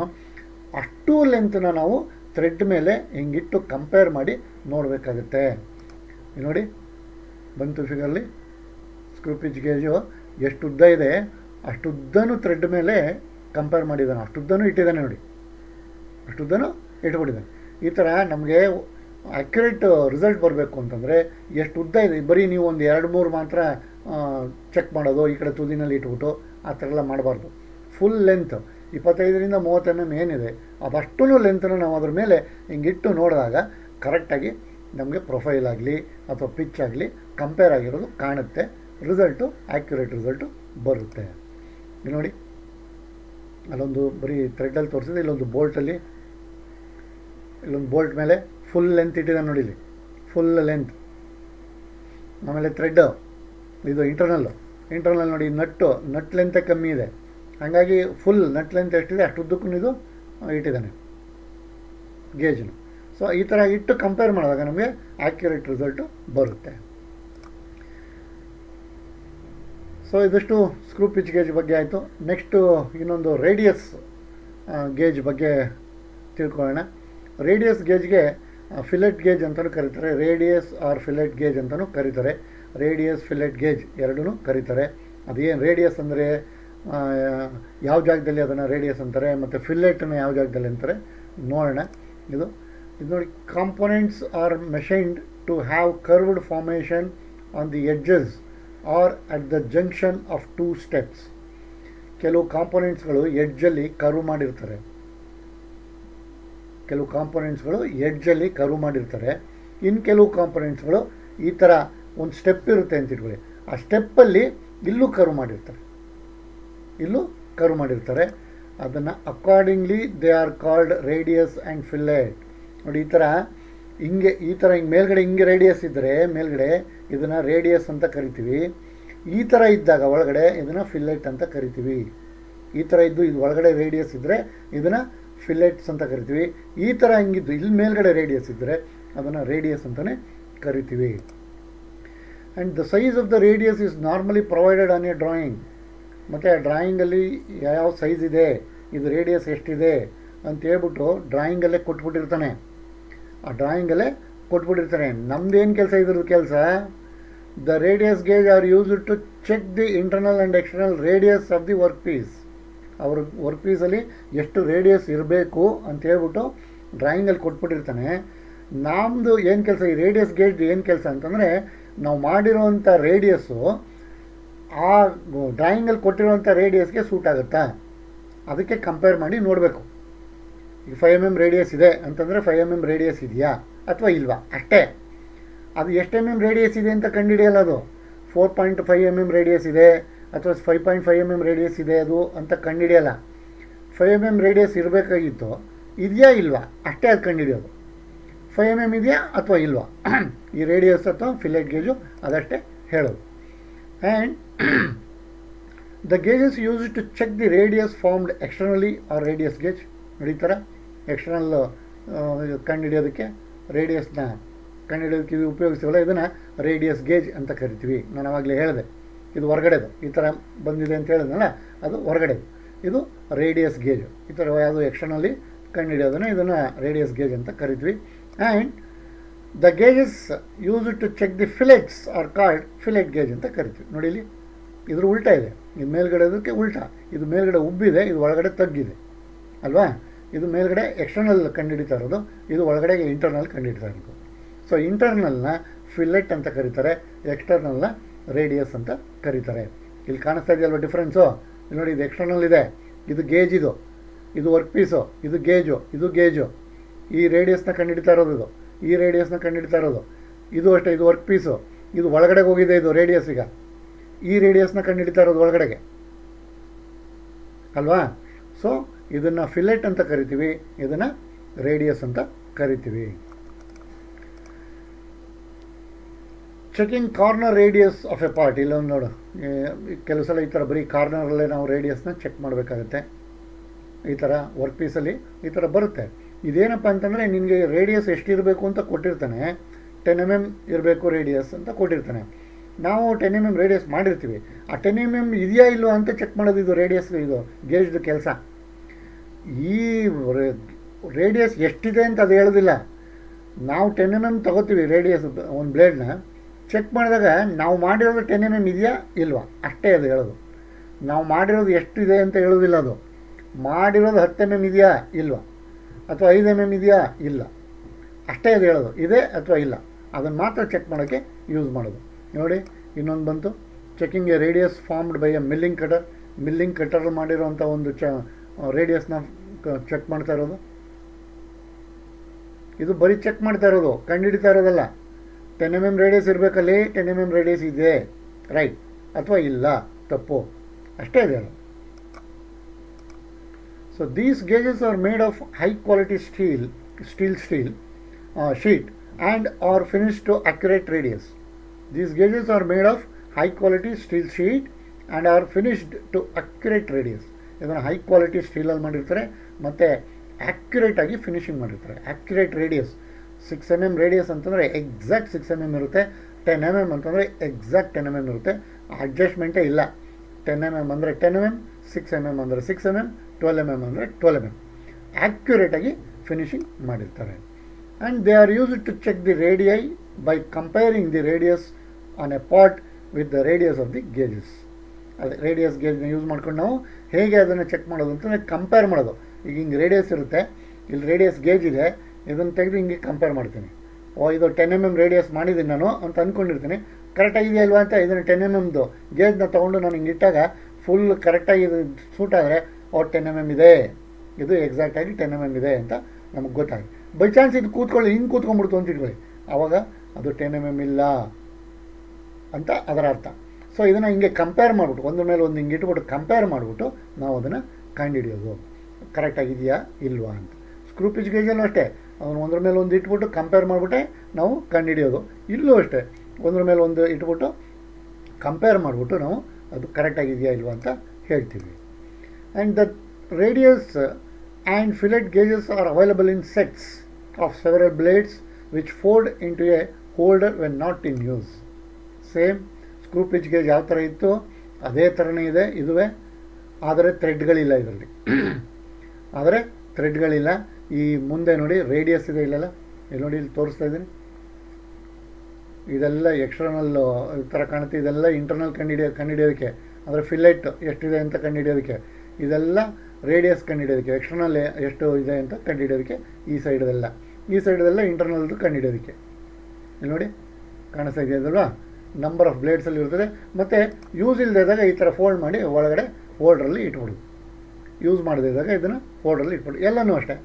ಅಷ್ಟು ಲೆಂತ್ನ ನಾವು ಥ್ರೆಡ್ ಮೇಲೆ ಹಿಂಗಿಟ್ಟು ಕಂಪೇರ್ ಮಾಡಿ ನೋಡಬೇಕಾಗುತ್ತೆ. ನೋಡಿ ಬಂತು ಫಿಗರ್ಲಿ. ಸ್ಕ್ರೂ ಪಿಚ್ ಗೇಜು ಎಷ್ಟು ಉದ್ದ ಇದೆ ಅಷ್ಟುದ್ದನೂ ಥ್ರೆಡ್ ಮೇಲೆ ಕಂಪೇರ್ ಮಾಡಿದ್ದಾನೆ, ಅಷ್ಟುದ್ದನೂ ಇಟ್ಟಿದ್ದಾನೆ ನೋಡಿ, ಅಷ್ಟುದ್ದನೂ ಇಟ್ಬಿಟ್ಟಿದ್ದಾನೆ. ಈ ಥರ ನಮಗೆ ಅಕ್ಯುರೇಟ್ ರಿಸಲ್ಟ್ ಬರಬೇಕು ಅಂತಂದರೆ ಎಷ್ಟು ಉದ್ದ ಇದೆ, ಬರೀ ನೀವು ಒಂದು 2-3 ಮಾತ್ರ ಚೆಕ್ ಮಾಡೋದು, ಈ ಕಡೆ ತುದಿನಲ್ಲಿ ಇಟ್ಬಿಟ್ಟು ಆ ಥರ ಎಲ್ಲ ಮಾಡಬಾರ್ದು. ಫುಲ್ ಲೆಂತ್ 25ರಿಂದ 30 mm ಏನಿದೆ ಅದಷ್ಟೂ ಲೆಂತನ್ನು ನಾವು ಅದ್ರ ಮೇಲೆ ಹಿಂಗಿಟ್ಟು ನೋಡಿದಾಗ ಕರೆಕ್ಟಾಗಿ ನಮಗೆ ಪ್ರೊಫೈಲ್ ಆಗಲಿ ಅಥವಾ ಪಿಚ್ ಆಗಲಿ ಕಂಪೇರ್ ಆಗಿರೋದು ಕಾಣುತ್ತೆ, ರಿಸಲ್ಟು ಆ್ಯಕ್ಯುರೇಟ್ ರಿಸಲ್ಟು ಬರುತ್ತೆ. ಇಲ್ಲಿ ನೋಡಿ, ಅಲ್ಲೊಂದು ಬರೀ ಥ್ರೆಡ್ಡಲ್ಲಿ ತೋರಿಸಿದೆ, ಇಲ್ಲೊಂದು ಬೋಲ್ಟಲ್ಲಿ, ಇಲ್ಲೊಂದು ಬೋಲ್ಟ್ ಮೇಲೆ ಫುಲ್ ಲೆಂತ್ ಇಟ್ಟಿದ್ದಾನೆ ನೋಡಿ, ಇಲ್ಲಿ ಫುಲ್ ಲೆಂತ್. ಆಮೇಲೆ ಥ್ರೆಡ್ಡು ಇದು ಇಂಟರ್ನಲ್ ನೋಡಿ, ನಟ್ ಲೆಂತೇ ಕಮ್ಮಿ ಇದೆ, ಹಾಗಾಗಿ ಫುಲ್ ನಟ್ ಲೆಂತ್ ಎಷ್ಟಿದೆ ಅಷ್ಟುದ್ದಕ್ಕೂ ಇದು ಇಟ್ಟಿದ್ದಾನೆ ಗೇಜನ್ನು. ಸೊ ಈ ಥರ ಇಟ್ಟು ಕಂಪೇರ್ ಮಾಡಿದಾಗ ನಮಗೆ ಆ್ಯಕ್ಯುರೇಟ್ ರಿಸಲ್ಟು ಬರುತ್ತೆ. ಸೊ ಇದಿಷ್ಟು ಸ್ಕ್ರೂ ಪಿಚ್ ಗೇಜ್ ಬಗ್ಗೆ ಆಯಿತು. ನೆಕ್ಸ್ಟು ಇನ್ನೊಂದು ರೇಡಿಯಸ್ ಗೇಜ್ ಬಗ್ಗೆ ತಿಳ್ಕೊಳ್ಳೋಣ. ರೇಡಿಯಸ್ ಗೇಜ್ಗೆ ಫಿಲೆಟ್ ಗೇಜ್ ಅಂತಲೂ ಕರೀತಾರೆ, ರೇಡಿಯಸ್ ಆರ್ ಫಿಲೆಟ್ ಗೇಜ್ ಅಂತಲೂ ಕರೀತಾರೆ. ರೇಡಿಯಸ್ ಫಿಲೆಟ್ ಗೇಜ್ ಎರಡೂ ಕರೀತಾರೆ. ಅದೇನು ರೇಡಿಯಸ್ ಅಂದರೆ ಯಾವ ಜಾಗದಲ್ಲಿ ಅದನ್ನು ರೇಡಿಯಸ್ ಅಂತಾರೆ, ಮತ್ತು ಫಿಲೆಟನ್ನು ಯಾವ ಜಾಗದಲ್ಲಿ ಅಂತಾರೆ ನೋಡೋಣ. ಇದು ನೋಡಿ, components are machined to have curved formation on the edges or at the junction of 2 steps. ಕೆಲವು ಕಾಂಪೊನೆಂಟ್ಸ್ಗಳು ಎಡ್ಜಲ್ಲಿ ಕರ್ವ್ ಮಾಡಿರ್ತಾರೆ, ಇನ್ನು ಕೆಲವು ಕಾಂಪೊನೆಂಟ್ಸ್ಗಳು ಈ ಥರ ಒಂದು ಸ್ಟೆಪ್ ಇರುತ್ತೆ ಅಂತ ಇಟ್ಕೊಳ್ಳಿ, ಆ ಸ್ಟೆಪ್ಪಲ್ಲಿ ಇಲ್ಲೂ ಕರ್ವ್ ಮಾಡಿರ್ತಾರೆ. ಅದನ್ನು accordingly they are called radius and fillet. ನೋಡಿ, ಈ ಥರ ಮೇಲ್ಗಡೆ ಹಿಂಗೆ ರೇಡಿಯಸ್ ಇದ್ದರೆ ಮೇಲ್ಗಡೆ ಇದನ್ನು ರೇಡಿಯಸ್ ಅಂತ ಕರಿತೀವಿ, ಈ ಥರ ಇದ್ದಾಗ ಒಳಗಡೆ ಇದನ್ನು ಫಿಲೆಟ್ ಅಂತ ಕರಿತೀವಿ. ಈ ಥರ ಇದ್ದು ಇದು ಒಳಗಡೆ ರೇಡಿಯಸ್ ಇದ್ದರೆ ಇದನ್ನು ಫಿಲೆಟ್ಸ್ ಅಂತ ಕರಿತೀವಿ, ಈ ಥರ ಹಿಂಗಿದ್ದು ಇಲ್ಲಿ ಮೇಲ್ಗಡೆ ರೇಡಿಯಸ್ ಇದ್ದರೆ ಅದನ್ನು ರೇಡಿಯಸ್ ಅಂತಲೇ ಕರಿತೀವಿ. And the size of the radius is normally provided on A drawing. ಮತ್ತು ಆ ಡ್ರಾಯಿಂಗಲ್ಲಿ ಯಾವ ಸೈಜ್ ಇದೆ, ಇದು ರೇಡಿಯಸ್ ಎಷ್ಟಿದೆ ಅಂತ ಹೇಳ್ಬಿಟ್ಟು ಡ್ರಾಯಿಂಗಲ್ಲೇ ಕೊಟ್ಬಿಟ್ಟಿರ್ತಾನೆ. ನಮ್ಮದೇನು ಕೆಲಸ ಇದ್ರದ್ದು ಕೆಲಸ, the radius gauge are used to check the internal and external radius of the work piece. ಅವ್ರ ವರ್ಕ್ ಪೀಸಲ್ಲಿ ಎಷ್ಟು ರೇಡಿಯಸ್ ಇರಬೇಕು ಅಂತ ಹೇಳ್ಬಿಟ್ಟು ಡ್ರಾಯಿಂಗಲ್ಲಿ ಕೊಟ್ಬಿಟ್ಟಿರ್ತಾನೆ. ನಮ್ಮದು ಏನು ಕೆಲಸ, ಈ ರೇಡಿಯಸ್ ಗೇಜ್ ಏನು ಕೆಲಸ ಅಂತಂದರೆ, ನಾವು ಮಾಡಿರೋವಂಥ ರೇಡಿಯಸ್ಸು ಆ ಡ್ರಾಯಿಂಗಲ್ಲಿ ಕೊಟ್ಟಿರೋವಂಥ ರೇಡಿಯಸ್ಗೆ ಸೂಟ್ ಆಗುತ್ತಾ ಅದಕ್ಕೆ ಕಂಪೇರ್ ಮಾಡಿ ನೋಡಬೇಕು. ಈಗ 5 mm ರೇಡಿಯಸ್ ಇದೆ ಅಂತಂದರೆ 5 mm ರೇಡಿಯಸ್ ಇದೆಯಾ ಅಥವಾ ಇಲ್ವಾ ಅಷ್ಟೇ. ಅದು ಎಷ್ಟು mm ರೇಡಿಯಸ್ ಇದೆ ಅಂತ ಕಂಡುಹಿಡಿಯಲ್ಲ. ಅದು 4.5 mm ರೇಡಿಯಸ್ ಇದೆ ಅಥವಾ 5.5 mm ರೇಡಿಯಸ್ ಇದೆ ಅದು ಅಂತ ಕಂಡುಹಿಡಿಯಲ್ಲ. 5 mm ರೇಡಿಯಸ್ ಇರಬೇಕಾಗಿತ್ತು, ಇದೆಯಾ ಇಲ್ವಾ ಅಷ್ಟೇ ಅದು ಕಂಡುಹಿಡಿಯೋದು. 5 mm ಇದೆಯಾ ಅಥವಾ ಇಲ್ವಾ ಈ ರೇಡಿಯಸ್ ಅಥವಾ ಫಿಲೆಟ್ ಗೇಜು ಅದಷ್ಟೇ ಹೇಳೋದು. And the gauges use to check the radius formed externally or radius gauge. ನೋಡಿ, ಈ ಥರ ಎಕ್ಸ್ಟರ್ನಲ್ ಕಂಡುಹಿಡಿಯೋದಕ್ಕೆ ರೇಡಿಯಸ್ನ ಕಂಡುಹಿಡಿಯೋದಕ್ಕೆ ಇದು ಉಪಯೋಗಿಸ್ತೀವಲ್ಲ, ಇದನ್ನು ರೇಡಿಯಸ್ ಗೇಜ್ ಅಂತ ಕರಿತೀವಿ. ನಾನು ಆವಾಗಲೇ ಹೇಳಿದೆ, ಇದು ಹೊರಗಡೆದು ಈ ಥರ ಬಂದಿದೆ ಅಂತ ಹೇಳಿದ್ನಲ್ಲ, ಅದು ಹೊರಗಡೆದು, ಇದು ರೇಡಿಯಸ್ ಗೇಜು. ಈ ಥರ ಯಾವುದು ಎಕ್ಸ್ಟರ್ನಲ್ಲಿ ಕಂಡುಹಿಡಿಯೋದನ್ನು ಇದನ್ನು ರೇಡಿಯಸ್ ಗೇಜ್ ಅಂತ ಕರಿತೀವಿ. And the gauges use to check the fillets are called fillet gauge ಅಂತ ಕರಿತೀವಿ. ನೋಡಿ, ಇಲ್ಲಿ ಇದ್ರ ಉಲ್ಟಾ ಇದೆ, ಇದು ಮೇಲ್ಗಡೆ ಅದಕ್ಕೆ ಉಲ್ಟಾ, ಇದು ಮೇಲ್ಗಡೆ ಉಬ್ಬಿದೆ, ಇದು ಒಳಗಡೆ ತಗ್ಗಿದೆ ಅಲ್ವಾ. ಇದು ಮೇಲ್ಗಡೆ ಎಕ್ಸ್ಟರ್ನಲ್ ಕಂಡುಹಿಡಿತಾ ಇರೋದು, ಇದು ಒಳಗಡೆಗೆ ಇಂಟರ್ನಲ್ ಕಂಡುಹಿಡಿತಾ ಇರೋದು. ಸೊ ಇಂಟರ್ನಲ್ನ ಫಿಲೆಟ್ ಅಂತ ಕರೀತಾರೆ, ಎಕ್ಸ್ಟರ್ನಲ್ನ ರೇಡಿಯಸ್ ಅಂತ ಕರೀತಾರೆ. ಇಲ್ಲಿ ಕಾಣಿಸ್ತಾ ಇದೆಯಲ್ವ ಡಿಫ್ರೆನ್ಸು. ಇಲ್ಲಿ ನೋಡಿ, ಇದು ಎಕ್ಸ್ಟರ್ನಲ್ ಇದೆ, ಇದು ಗೇಜ್, ಇದು ವರ್ಕ್ ಪೀಸು, ಇದು ಗೇಜು. ಈ ರೇಡಿಯಸ್ನ ಕಂಡುಹಿಡಿತಾ ಇರೋದು, ಈ ರೇಡಿಯಸ್ನ ಕಂಡುಹಿಡಿತಾ ಇರೋದು, ಇದು ಅಷ್ಟೇ, ಇದು ವರ್ಕ್ ಪೀಸು, ಇದು ಒಳಗಡೆಗೆ ಹೋಗಿದೆ, ಇದು ರೇಡಿಯಸ್. ಈಗ ಈ ರೇಡಿಯಸ್ನ ಕಂಡುಹಿಡಿತಾ ಇರೋದು ಒಳಗಡೆಗೆ ಅಲ್ವಾ. ಸೊ ಇದನ್ನು ಫಿಲೆಟ್ ಅಂತ ಕರಿತೀವಿ, ಇದನ್ನು ರೇಡಿಯಸ್ ಅಂತ ಕರಿತೀವಿ. Checking corner radius of A part. ಇಲ್ಲೊಂದು ನೋಡು, ಕೆಲವು ಸಲ ಈ ಥರ ಬರೀ ಕಾರ್ನರಲ್ಲೇ ನಾವು ರೇಡಿಯಸ್ನ ಚೆಕ್ ಮಾಡಬೇಕಾಗತ್ತೆ. ಈ ಥರ ವರ್ಕ್ ಪೀಸಲ್ಲಿ ಈ ಥರ ಬರುತ್ತೆ. ಇದೇನಪ್ಪ ಅಂತಂದರೆ, ನಿನಗೆ ರೇಡಿಯಸ್ ಎಷ್ಟಿರಬೇಕು ಅಂತ ಕೊಟ್ಟಿರ್ತಾನೆ, 10 mm ಇರಬೇಕು ರೇಡಿಯಸ್ ಅಂತ ಕೊಟ್ಟಿರ್ತಾನೆ. ನಾವು 10 mm ರೇಡಿಯಸ್ ಮಾಡಿರ್ತೀವಿ, ಆ 10 mm ಇದೆಯಾ ಇಲ್ವಾ ಅಂತ ಚೆಕ್ ಮಾಡೋದು ಇದು ರೇಡಿಯಸ್, ಇದು ಗೇಜ್ದು ಕೆಲಸ. ಈ ರೇಡಿಯಸ್ ಎಷ್ಟಿದೆ ಅಂತ ಅದು ಹೇಳೋದಿಲ್ಲ. ನಾವು 10 mm ತೊಗೋತೀವಿ ರೇಡಿಯಸ್ ಒಂದು ಬ್ಲೇಡ್ನ, ಚೆಕ್ ಮಾಡಿದಾಗ ನಾವು ಮಾಡಿರೋದು 10 mm ಇದೆಯಾ ಇಲ್ವಾ ಅಷ್ಟೇ ಅದು ಹೇಳೋದು. ನಾವು ಮಾಡಿರೋದು ಎಷ್ಟಿದೆ ಅಂತ ಹೇಳೋದಿಲ್ಲ. ಅದು ಮಾಡಿರೋದು 10 mm ಇದೆಯಾ ಇಲ್ವಾ, ಅಥವಾ 5 mm ಇದೆಯಾ ಇಲ್ಲ, ಅಷ್ಟೇ ಅದು ಹೇಳೋದು, ಇದೆ ಅಥವಾ ಇಲ್ಲ. ಅದನ್ನು ಮಾತ್ರ ಚೆಕ್ ಮಾಡೋಕ್ಕೆ ಯೂಸ್ ಮಾಡೋದು. ನೋಡಿ ಇನ್ನೊಂದು ಬಂತು, checking A radius formed by A milling cutter. Milling cutter ಮಾಡಿರೋಂಥ ಒಂದು ರೇಡಿಯಸ್ನ ಚೆಕ್ ಮಾಡ್ತಾ ಇರೋದು. ಇದು ಬರೀ ಚೆಕ್ ಮಾಡ್ತಾ ಇರೋದು, ಕಂಡುಹಿಡಿತಾ ಇರೋದಲ್ಲ. 10 mm ರೇಡಿಯಸ್ ಇರಬೇಕಲ್ಲಿ, 10 mm ರೇಡಿಯಸ್ ಇದೆ ರೈಟ್ ಅಥವಾ ಇಲ್ಲ ತಪ್ಪು, ಅಷ್ಟೇ ಇದೆ ಹೇಳೋದು. So these gauges R made of high quality steel sheet and are finished to accurate radius. These gauges are made of high quality steel sheet and are finished to accurate radius. ಇದನ್ನು high quality ಸ್ಟೀಲಲ್ಲಿ ಮಾಡಿರ್ತಾರೆ ಮತ್ತು ಆ್ಯಕ್ಯುರೇಟಾಗಿ finishing ಮಾಡಿರ್ತಾರೆ. Accurate radius 6 mm radius ಅಂತಂದರೆ exact 6 mm ಇರುತ್ತೆ. 10 mm ಅಂತಂದರೆ exact 10 mm ಇರುತ್ತೆ. ಅಡ್ಜಸ್ಟ್ಮೆಂಟೇ ಇಲ್ಲ. 10 mm ಅಂದರೆ 10 mm, 6 mm ಅಂದರೆ 6 mm, 12 mm ಅಂದರೆ 12 mm. ಆ್ಯಕ್ಯುರೇಟಾಗಿ ಫಿನಿಷಿಂಗ್ ಮಾಡಿರ್ತಾರೆ. And they are used to check the radii by comparing the radius on a part with the radius of the gauges. ಅದೇ radius ಗೇಜ್ನ use ಮಾಡ್ಕೊಂಡು ನಾವು ಹೇಗೆ ಅದನ್ನು ಚೆಕ್ ಮಾಡೋದು ಅಂತಂದರೆ ಕಂಪೇರ್ ಮಾಡೋದು. ಈಗ ಹಿಂಗೆ ರೇಡಿಯಸ್ ಇರುತ್ತೆ, ಇಲ್ಲಿ ರೇಡಿಯಸ್ ಗೇಜ್ ಇದೆ, ಇದನ್ನು ತೆಗೆದು ಹಿಂಗೆ ಕಂಪೇರ್ ಮಾಡ್ತೀನಿ. ಇದು 10 mm ರೇಡಿಯಸ್ ಮಾಡಿದ್ದೀನಿ ನಾನು ಅಂತ ಅಂದ್ಕೊಂಡಿರ್ತೀನಿ. ಕರೆಕ್ಟಾಗಿದೆಯಾ ಅಲ್ವಾ ಅಂತ ಇದನ್ನು 10 mmದು ಗೇಜ್ನ ತೊಗೊಂಡು ನಾನು ಹಿಂಗೆ ಇಟ್ಟಾಗ ಫುಲ್ ಕರೆಕ್ಟಾಗಿ ಇದು ಸೂಟ್ ಆದರೆ 10 mm ಇದೆ, ಇದು ಎಕ್ಸಾಕ್ಟಾಗಿ 10 mm ಇದೆ ಅಂತ ನಮಗೆ ಗೊತ್ತಾಗಿ. ಬೈ ಚಾನ್ಸ್ ಇದು ಹಿಂಗೆ ಕೂತ್ಕೊಂಡ್ಬಿಡ್ತು ಅಂತ ಇಟ್ಕೊಳ್ಳಿ, ಆವಾಗ ಅದು 10 mm ಇಲ್ಲ ಅಂತ ಅದರ ಅರ್ಥ. ಸೊ ಇದನ್ನು ಹಿಂಗೆ ಕಂಪೇರ್ ಮಾಡಿಬಿಟ್ಟು ಒಂದ್ರ ಮೇಲೆ ಒಂದು ಹಿಂಗೆ ಇಟ್ಬಿಟ್ಟು ಕಂಪೇರ್ ಮಾಡಿಬಿಟ್ಟು ನಾವು ಅದನ್ನು ಕಂಡುಹಿಡಿಯೋದು ಕರೆಕ್ಟಾಗಿದೆಯಾ ಇಲ್ವಾ ಅಂತ. ಸ್ಕ್ರೂ ಪಿಚ್ ಗೇಜಲ್ಲೂ ಅಷ್ಟೇ, ಅದನ್ನು ಒಂದ್ರ ಮೇಲೆ ಒಂದು ಇಟ್ಬಿಟ್ಟು ಕಂಪೇರ್ ಮಾಡಿಬಿಟ್ಟೆ ನಾವು ಕಂಡುಹಿಡಿಯೋದು. ಇಲ್ಲೂ ಅಷ್ಟೇ, ಒಂದ್ರ ಮೇಲೆ ಒಂದು ಇಟ್ಬಿಟ್ಟು ಕಂಪೇರ್ ಮಾಡಿಬಿಟ್ಟು ನಾವು ಅದು ಕರೆಕ್ಟಾಗಿದೆಯಾ ಇಲ್ವಾ ಅಂತ ಹೇಳ್ತೀವಿ. And the radius and fillet gauges are available in sets of several blades which fold into a holder when not in use. Same screw pitch gauge ಯಾವ ಥರ ಇತ್ತು ಅದೇ ಥರನೇ ಇದೆ ಇದುವೇ, ಆದರೆ ಥ್ರೆಡ್ಗಳಿಲ್ಲ ಇದರಲ್ಲಿ. ಆದರೆ ಥ್ರೆಡ್ಗಳಿಲ್ಲ. ಈ ಮುಂದೆ ನೋಡಿ ರೇಡಿಯಸ್ ಇದೆ ಇಲ್ಲೆಲ್ಲ, ಇಲ್ಲಿ ನೋಡಿ ಇಲ್ಲಿ ತೋರಿಸ್ತಾ ಇದ್ದೀನಿ. ಇದೆಲ್ಲ ಎಕ್ಸ್ಟರ್ನಲ್ ಥರ ಕಾಣುತ್ತೆ, ಇದೆಲ್ಲ ಇಂಟರ್ನಲ್ ಕಂಡುಹಿಡಿಯೋದಕ್ಕೆ, ಅಂದರೆ ಫಿಲೆಟ್ ಎಷ್ಟಿದೆ ಅಂತ ಕಂಡುಹಿಡಿಯೋದಕ್ಕೆ. ಇದೆಲ್ಲ ರೇಡಿಯಸ್ ಕಂಡುಹಿಡಿಯೋದಕ್ಕೆ, ಎಕ್ಸ್ಟರ್ನಲ್ ಎಷ್ಟು ಇದೆ ಅಂತ ಕಂಡುಹಿಡಿಯೋದಕ್ಕೆ. ಈ ಸೈಡದೆಲ್ಲ ಇಂಟರ್ನಲ್ದು ಕಂಡುಹಿಡಿಯೋದಕ್ಕೆ. ಇಲ್ಲಿ ನೋಡಿ ಕಾಣಿಸ್ತಾ ಇದೆಯಲ್ವಾ, ನಂಬರ್ ಆಫ್ ಬ್ಲೇಡ್ಸಲ್ಲಿ ಇರ್ತದೆ. ಮತ್ತು ಯೂಸ್ ಇಲ್ಲದಿದ್ದಾಗ ಈ ಥರ ಫೋಲ್ಡ್ ಮಾಡಿ ಒಳಗಡೆ ಫೋಲ್ಡ್ರಲ್ಲಿ ಇಟ್ಬಿಡೋದು. ಯೂಸ್ ಮಾಡದಿದ್ದಾಗ ಇದನ್ನು ಫೋಲ್ಡ್ರಲ್ಲಿ ಇಟ್ಬಿಡು. ಎಲ್ಲನೂ ಅಷ್ಟೇ,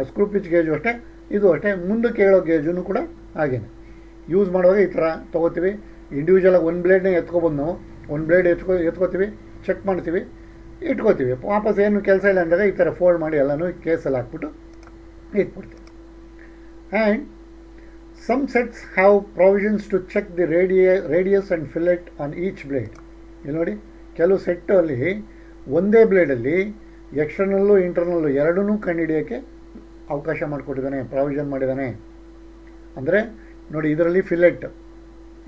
ಸ್ಕ್ರೂ ಪಿಚ್ ಗೇಜು ಅಷ್ಟೇ, ಇದು ಅಷ್ಟೇ. ಮುಂದಕ್ಕೆ ಹೇಳೋ ಗೇಜೂ ಕೂಡ ಹಾಗೇನೆ. ಯೂಸ್ ಮಾಡುವಾಗ ಈ ಥರ ತೊಗೋತೀವಿ. ಇಂಡಿವಿಜುವಲಾಗಿ ಒಂದು ಬ್ಲೇಡ್ನೇ ಎತ್ಕೊಬೋದು ನಾವು. ಒಂದು ಬ್ಲೇಡ್ ಎತ್ಕೋತೀವಿ, ಚೆಕ್ ಮಾಡ್ತೀವಿ, ಇಟ್ಕೋತೀವಿ. ವಾಪಸ್ ಏನು ಕೆಲಸ ಇಲ್ಲ ಅಂದಾಗ ಈ ಥರ ಫೋಲ್ಡ್ ಮಾಡಿ ಎಲ್ಲನೂ ಕೇಸಲ್ಲಿ ಹಾಕ್ಬಿಟ್ಟು ಇಟ್ಬಿಡ್ತೀವಿ. And some sets have provisions to check the radius and fillet on each blade. ಇಲ್ಲಿ ನೋಡಿ, ಕೆಲವು ಸೆಟ್ಟಲ್ಲಿ ಒಂದೇ ಬ್ಲೇಡಲ್ಲಿ ಎಕ್ಸ್ಟರ್ನಲ್ಲು ಇಂಟರ್ನಲ್ಲು ಎರಡೂ ಕಂಡುಹಿಡಿಯೋಕ್ಕೆ ಅವಕಾಶ ಮಾಡಿಕೊಟ್ಟಿದ್ದಾನೆ, ಪ್ರಾವಿಷನ್ ಮಾಡಿದ್ದಾನೆ. ಅಂದರೆ ನೋಡಿ, ಇದರಲ್ಲಿ ಫಿಲೆಟ್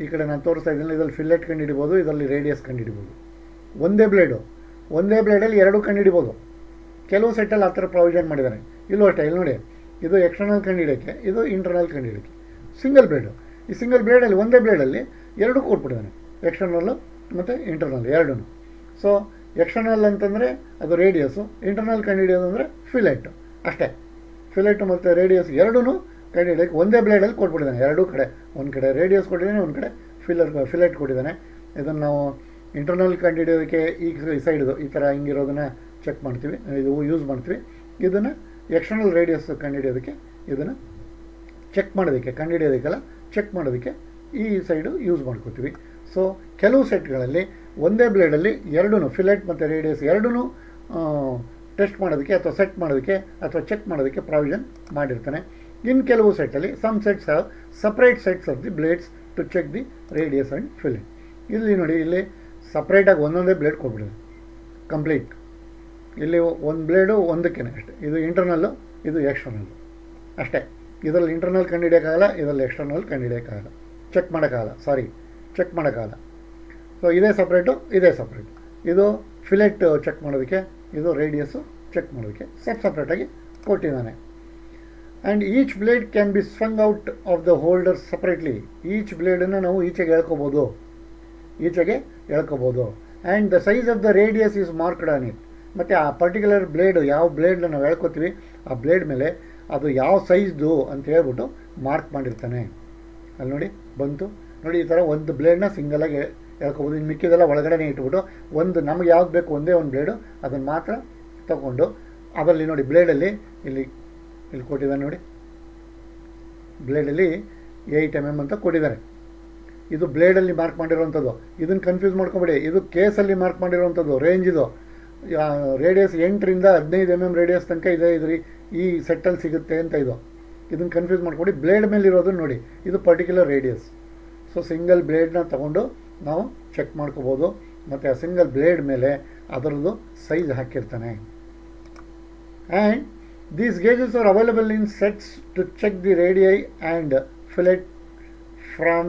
ಈ ಕಡೆ ನಾನು ತೋರಿಸ್ತಾ ಇದ್ದೀನಿ, ಇದರಲ್ಲಿ ಫಿಲೆಟ್ ಕಂಡುಹಿಡಿಬೋದು, ಇದರಲ್ಲಿ ರೇಡಿಯಸ್ ಕಂಡುಹಿಡಿಬೋದು. ಒಂದೇ ಬ್ಲೇಡಲ್ಲಿ ಎರಡೂ ಕಂಡುಹಿಡಿಬೋದು. ಕೆಲವು ಸೆಟ್ಟಲ್ಲಿ ಆ ಥರ ಪ್ರಾವಿಷನ್ ಮಾಡಿದ್ದಾನೆ. ಇಲ್ಲೂ ಅಷ್ಟೇ, ಇಲ್ಲಿ ನೋಡಿ, ಇದು ಎಕ್ಸ್ಟರ್ನಲ್ ಕಂಡುಹಿಡಿಯೋಕ್ಕೆ, ಇದು ಇಂಟರ್ನಲ್ ಕಂಡುಹಿಡಿಯೋಕ್ಕೆ. ಸಿಂಗಲ್ ಬ್ಲೇಡು, ಈ ಸಿಂಗಲ್ ಬ್ಲೇಡಲ್ಲಿ ಒಂದೇ ಬ್ಲೇಡಲ್ಲಿ ಎರಡೂ ಕೊಟ್ಬಿಟ್ಟಿದ್ದಾನೆ, ಎಕ್ಸ್ಟರ್ನಲ್ಲು ಮತ್ತು ಇಂಟರ್ನಲ್ ಎರಡೂ. ಸೊ ಎಕ್ಸ್ಟರ್ನಲ್ ಅಂತಂದರೆ ಅದು ರೇಡಿಯಸ್ಸು, ಇಂಟರ್ನಲ್ ಕಂಡುಹಿಡಿಯೋದು ಅಂದರೆ ಫಿಲೆಟ್ ಅಷ್ಟೇ. ಫಿಲೆಟ್ ಮತ್ತು ರೇಡಿಯಸ್ ಎರಡೂ ಕಂಡುಹಿಡಿಯೋಕ್ಕೆ ಒಂದೇ ಬ್ಲೇಡಲ್ಲಿ ಕೊಟ್ಬಿಟ್ಟಿದ್ದಾನೆ. ಎರಡೂ ಕಡೆ, ಒಂದು ಕಡೆ ರೇಡಿಯಸ್ ಕೊಟ್ಟಿದ್ದಾನೆ, ಒಂದು ಕಡೆ ಫಿಲೆಟ್ ಕೊಟ್ಟಿದ್ದಾನೆ. ಇದನ್ನು ನಾವು ಇಂಟರ್ನಲ್ ಕಂಡುಹಿಡಿಯೋದಕ್ಕೆ ಈ ಸೈಡ್ದು ಈ ಥರ ಹಿಂಗಿರೋದನ್ನು ಚೆಕ್ ಮಾಡ್ತೀವಿ, ಇದು ಯೂಸ್ ಮಾಡ್ತೀವಿ. ಇದನ್ನು ಎಕ್ಸ್ಟರ್ನಲ್ ರೇಡಿಯಸ್ ಕಂಡುಹಿಡಿಯೋದಕ್ಕೆ, ಇದನ್ನು ಚೆಕ್ ಮಾಡೋದಕ್ಕೆ, ಕಂಡುಹಿಡಿಯೋದಕ್ಕೆಲ್ಲ ಚೆಕ್ ಮಾಡೋದಕ್ಕೆ ಈ ಸೈಡು ಯೂಸ್ ಮಾಡ್ಕೋತೀವಿ. ಸೊ ಕೆಲವು ಸೆಟ್ಗಳಲ್ಲಿ ಒಂದೇ ಬ್ಲೇಡಲ್ಲಿ ಎರಡೂ ಫಿಲೆಟ್ ಮತ್ತು ರೇಡಿಯಸ್ ಎರಡೂ ಟೆಸ್ಟ್ ಮಾಡೋದಕ್ಕೆ ಅಥವಾ ಸೆಟ್ ಮಾಡೋದಕ್ಕೆ ಅಥವಾ ಚೆಕ್ ಮಾಡೋದಕ್ಕೆ ಪ್ರಾವಿಷನ್ ಮಾಡಿರ್ತಾನೆ. ಇನ್ನು ಕೆಲವು ಸೆಟ್ಟಲ್ಲಿ some sets have separate sets of the blades to check the radius and fillet. ಇಲ್ಲಿ ನೋಡಿ, ಇಲ್ಲಿ ಸಪ್ರೇಟಾಗಿ ಒಂದೊಂದೇ ಬ್ಲೇಡ್ ಕೊಟ್ಬಿಡೋದು ಕಂಪ್ಲೀಟ್. ಇಲ್ಲಿ ಒಂದು ಬ್ಲೇಡು ಒಂದಕ್ಕೇ ಅಷ್ಟೇ, ಇದು ಇಂಟರ್ನಲ್ಲು, ಇದು ಎಕ್ಸ್ಟರ್ನಲ್ಲು ಅಷ್ಟೇ. ಇದರಲ್ಲಿ ಇಂಟರ್ನಲ್ ಕಂಡುಹಿಡಿಯೋಕ್ಕಾಗಲ್ಲ, ಇದರಲ್ಲಿ ಎಕ್ಸ್ಟರ್ನಲ್ ಕಂಡುಹಿಡಿಯೋಕ್ಕಾಗಲ್ಲ, ಚೆಕ್ ಮಾಡೋಕ್ಕಾಗಲ್ಲ. ಸೊ ಇದೇ ಸಪ್ರೇಟು, ಇದು ಫಿಲೆಟ್ ಚೆಕ್ ಮಾಡೋದಕ್ಕೆ, ಇದು ರೇಡಿಯಸ್ಸು ಚೆಕ್ ಮಾಡೋದಕ್ಕೆ ಸಪ್ರೇಟಾಗಿ ಕೊಟ್ಟಿದ್ದಾನೆ. And each blade can be swung out of the holder separately. Each ಬ್ಲೇಡನ್ನು ನಾವು ಈಚೆಗೆ ಎಳ್ಕೊಬೋದು. And the size of the radius is marked on it. ಮತ್ತು ಆ ಪರ್ಟಿಕ್ಯುಲರ್ ಬ್ಲೇಡು, ಯಾವ ಬ್ಲೇಡ್ನ ನಾವು ಎಳ್ಕೊತೀವಿ ಆ ಬ್ಲೇಡ್ ಮೇಲೆ ಅದು ಯಾವ ಸೈಜ್ದು ಅಂತ ಹೇಳ್ಬಿಟ್ಟು ಮಾರ್ಕ್ ಮಾಡಿರ್ತಾನೆ. ಅಲ್ಲಿ ನೋಡಿ ಬಂತು ನೋಡಿ, ಈ ಥರ ಒಂದು ಬ್ಲೇಡ್ನ ಸಿಂಗಲಾಗಿ ಎಳ್ಕೊಬೋದು. ಇನ್ನು ಮಿಕ್ಕಿದೆಲ್ಲ ಒಳಗಡೆ ಇಟ್ಬಿಟ್ಟು ಒಂದು ನಮಗೆ ಯಾವ್ದು ಬೇಕು ಒಂದೇ ಒಂದು ಬ್ಲೇಡು ಅದನ್ನು ಮಾತ್ರ ತಗೊಂಡು ಅದರಲ್ಲಿ ನೋಡಿ ಬ್ಲೇಡಲ್ಲಿ ಇಲ್ಲಿ ಕೊಟ್ಟಿದ್ದಾರೆ ನೋಡಿ, ಬ್ಲೇಡಲ್ಲಿ 8 mm ಅಂತ ಕೊಟ್ಟಿದ್ದಾರೆ. ಇದು ಬ್ಲೇಡಲ್ಲಿ ಮಾರ್ಕ್ ಮಾಡಿರೋವಂಥದ್ದು. ಇದನ್ನು ಕನ್ಫ್ಯೂಸ್ ಮಾಡ್ಕೊಬೇಡಿ, ಇದು ಕೇಸಲ್ಲಿ ಮಾರ್ಕ್ ಮಾಡಿರೋವಂಥದ್ದು. ರೇಂಜ್ ಇದು ರೇಡಿಯಸ್ 8ರಿಂದ 15 mm ರೇಡಿಯಸ್ ತನಕ ಇದೆ. ಇದ್ರಿ ಈ ಸೆಟ್ಟಲ್ಲಿ ಸಿಗುತ್ತೆ ಅಂತ ಇದು. ಇದನ್ನು ಕನ್ಫ್ಯೂಸ್ ಮಾಡ್ಕೊಡಿ. ಬ್ಲೇಡ್ ಮೇಲೆ ಇರೋದು ನೋಡಿ, ಇದು ಪರ್ಟಿಕ್ಯುಲರ್ ರೇಡಿಯಸ್. ಸೊ ಸಿಂಗಲ್ ಬ್ಲೇಡ್ನ ತೊಗೊಂಡು ನಾವು ಚೆಕ್ ಮಾಡ್ಕೋಬೋದು. ಮತ್ತು ಆ ಸಿಂಗಲ್ ಬ್ಲೇಡ್ ಮೇಲೆ ಅದರದ್ದು ಸೈಜ್ ಹಾಕಿರ್ತಾನೆ. And these gauges are available in sets to check the radii and fillet from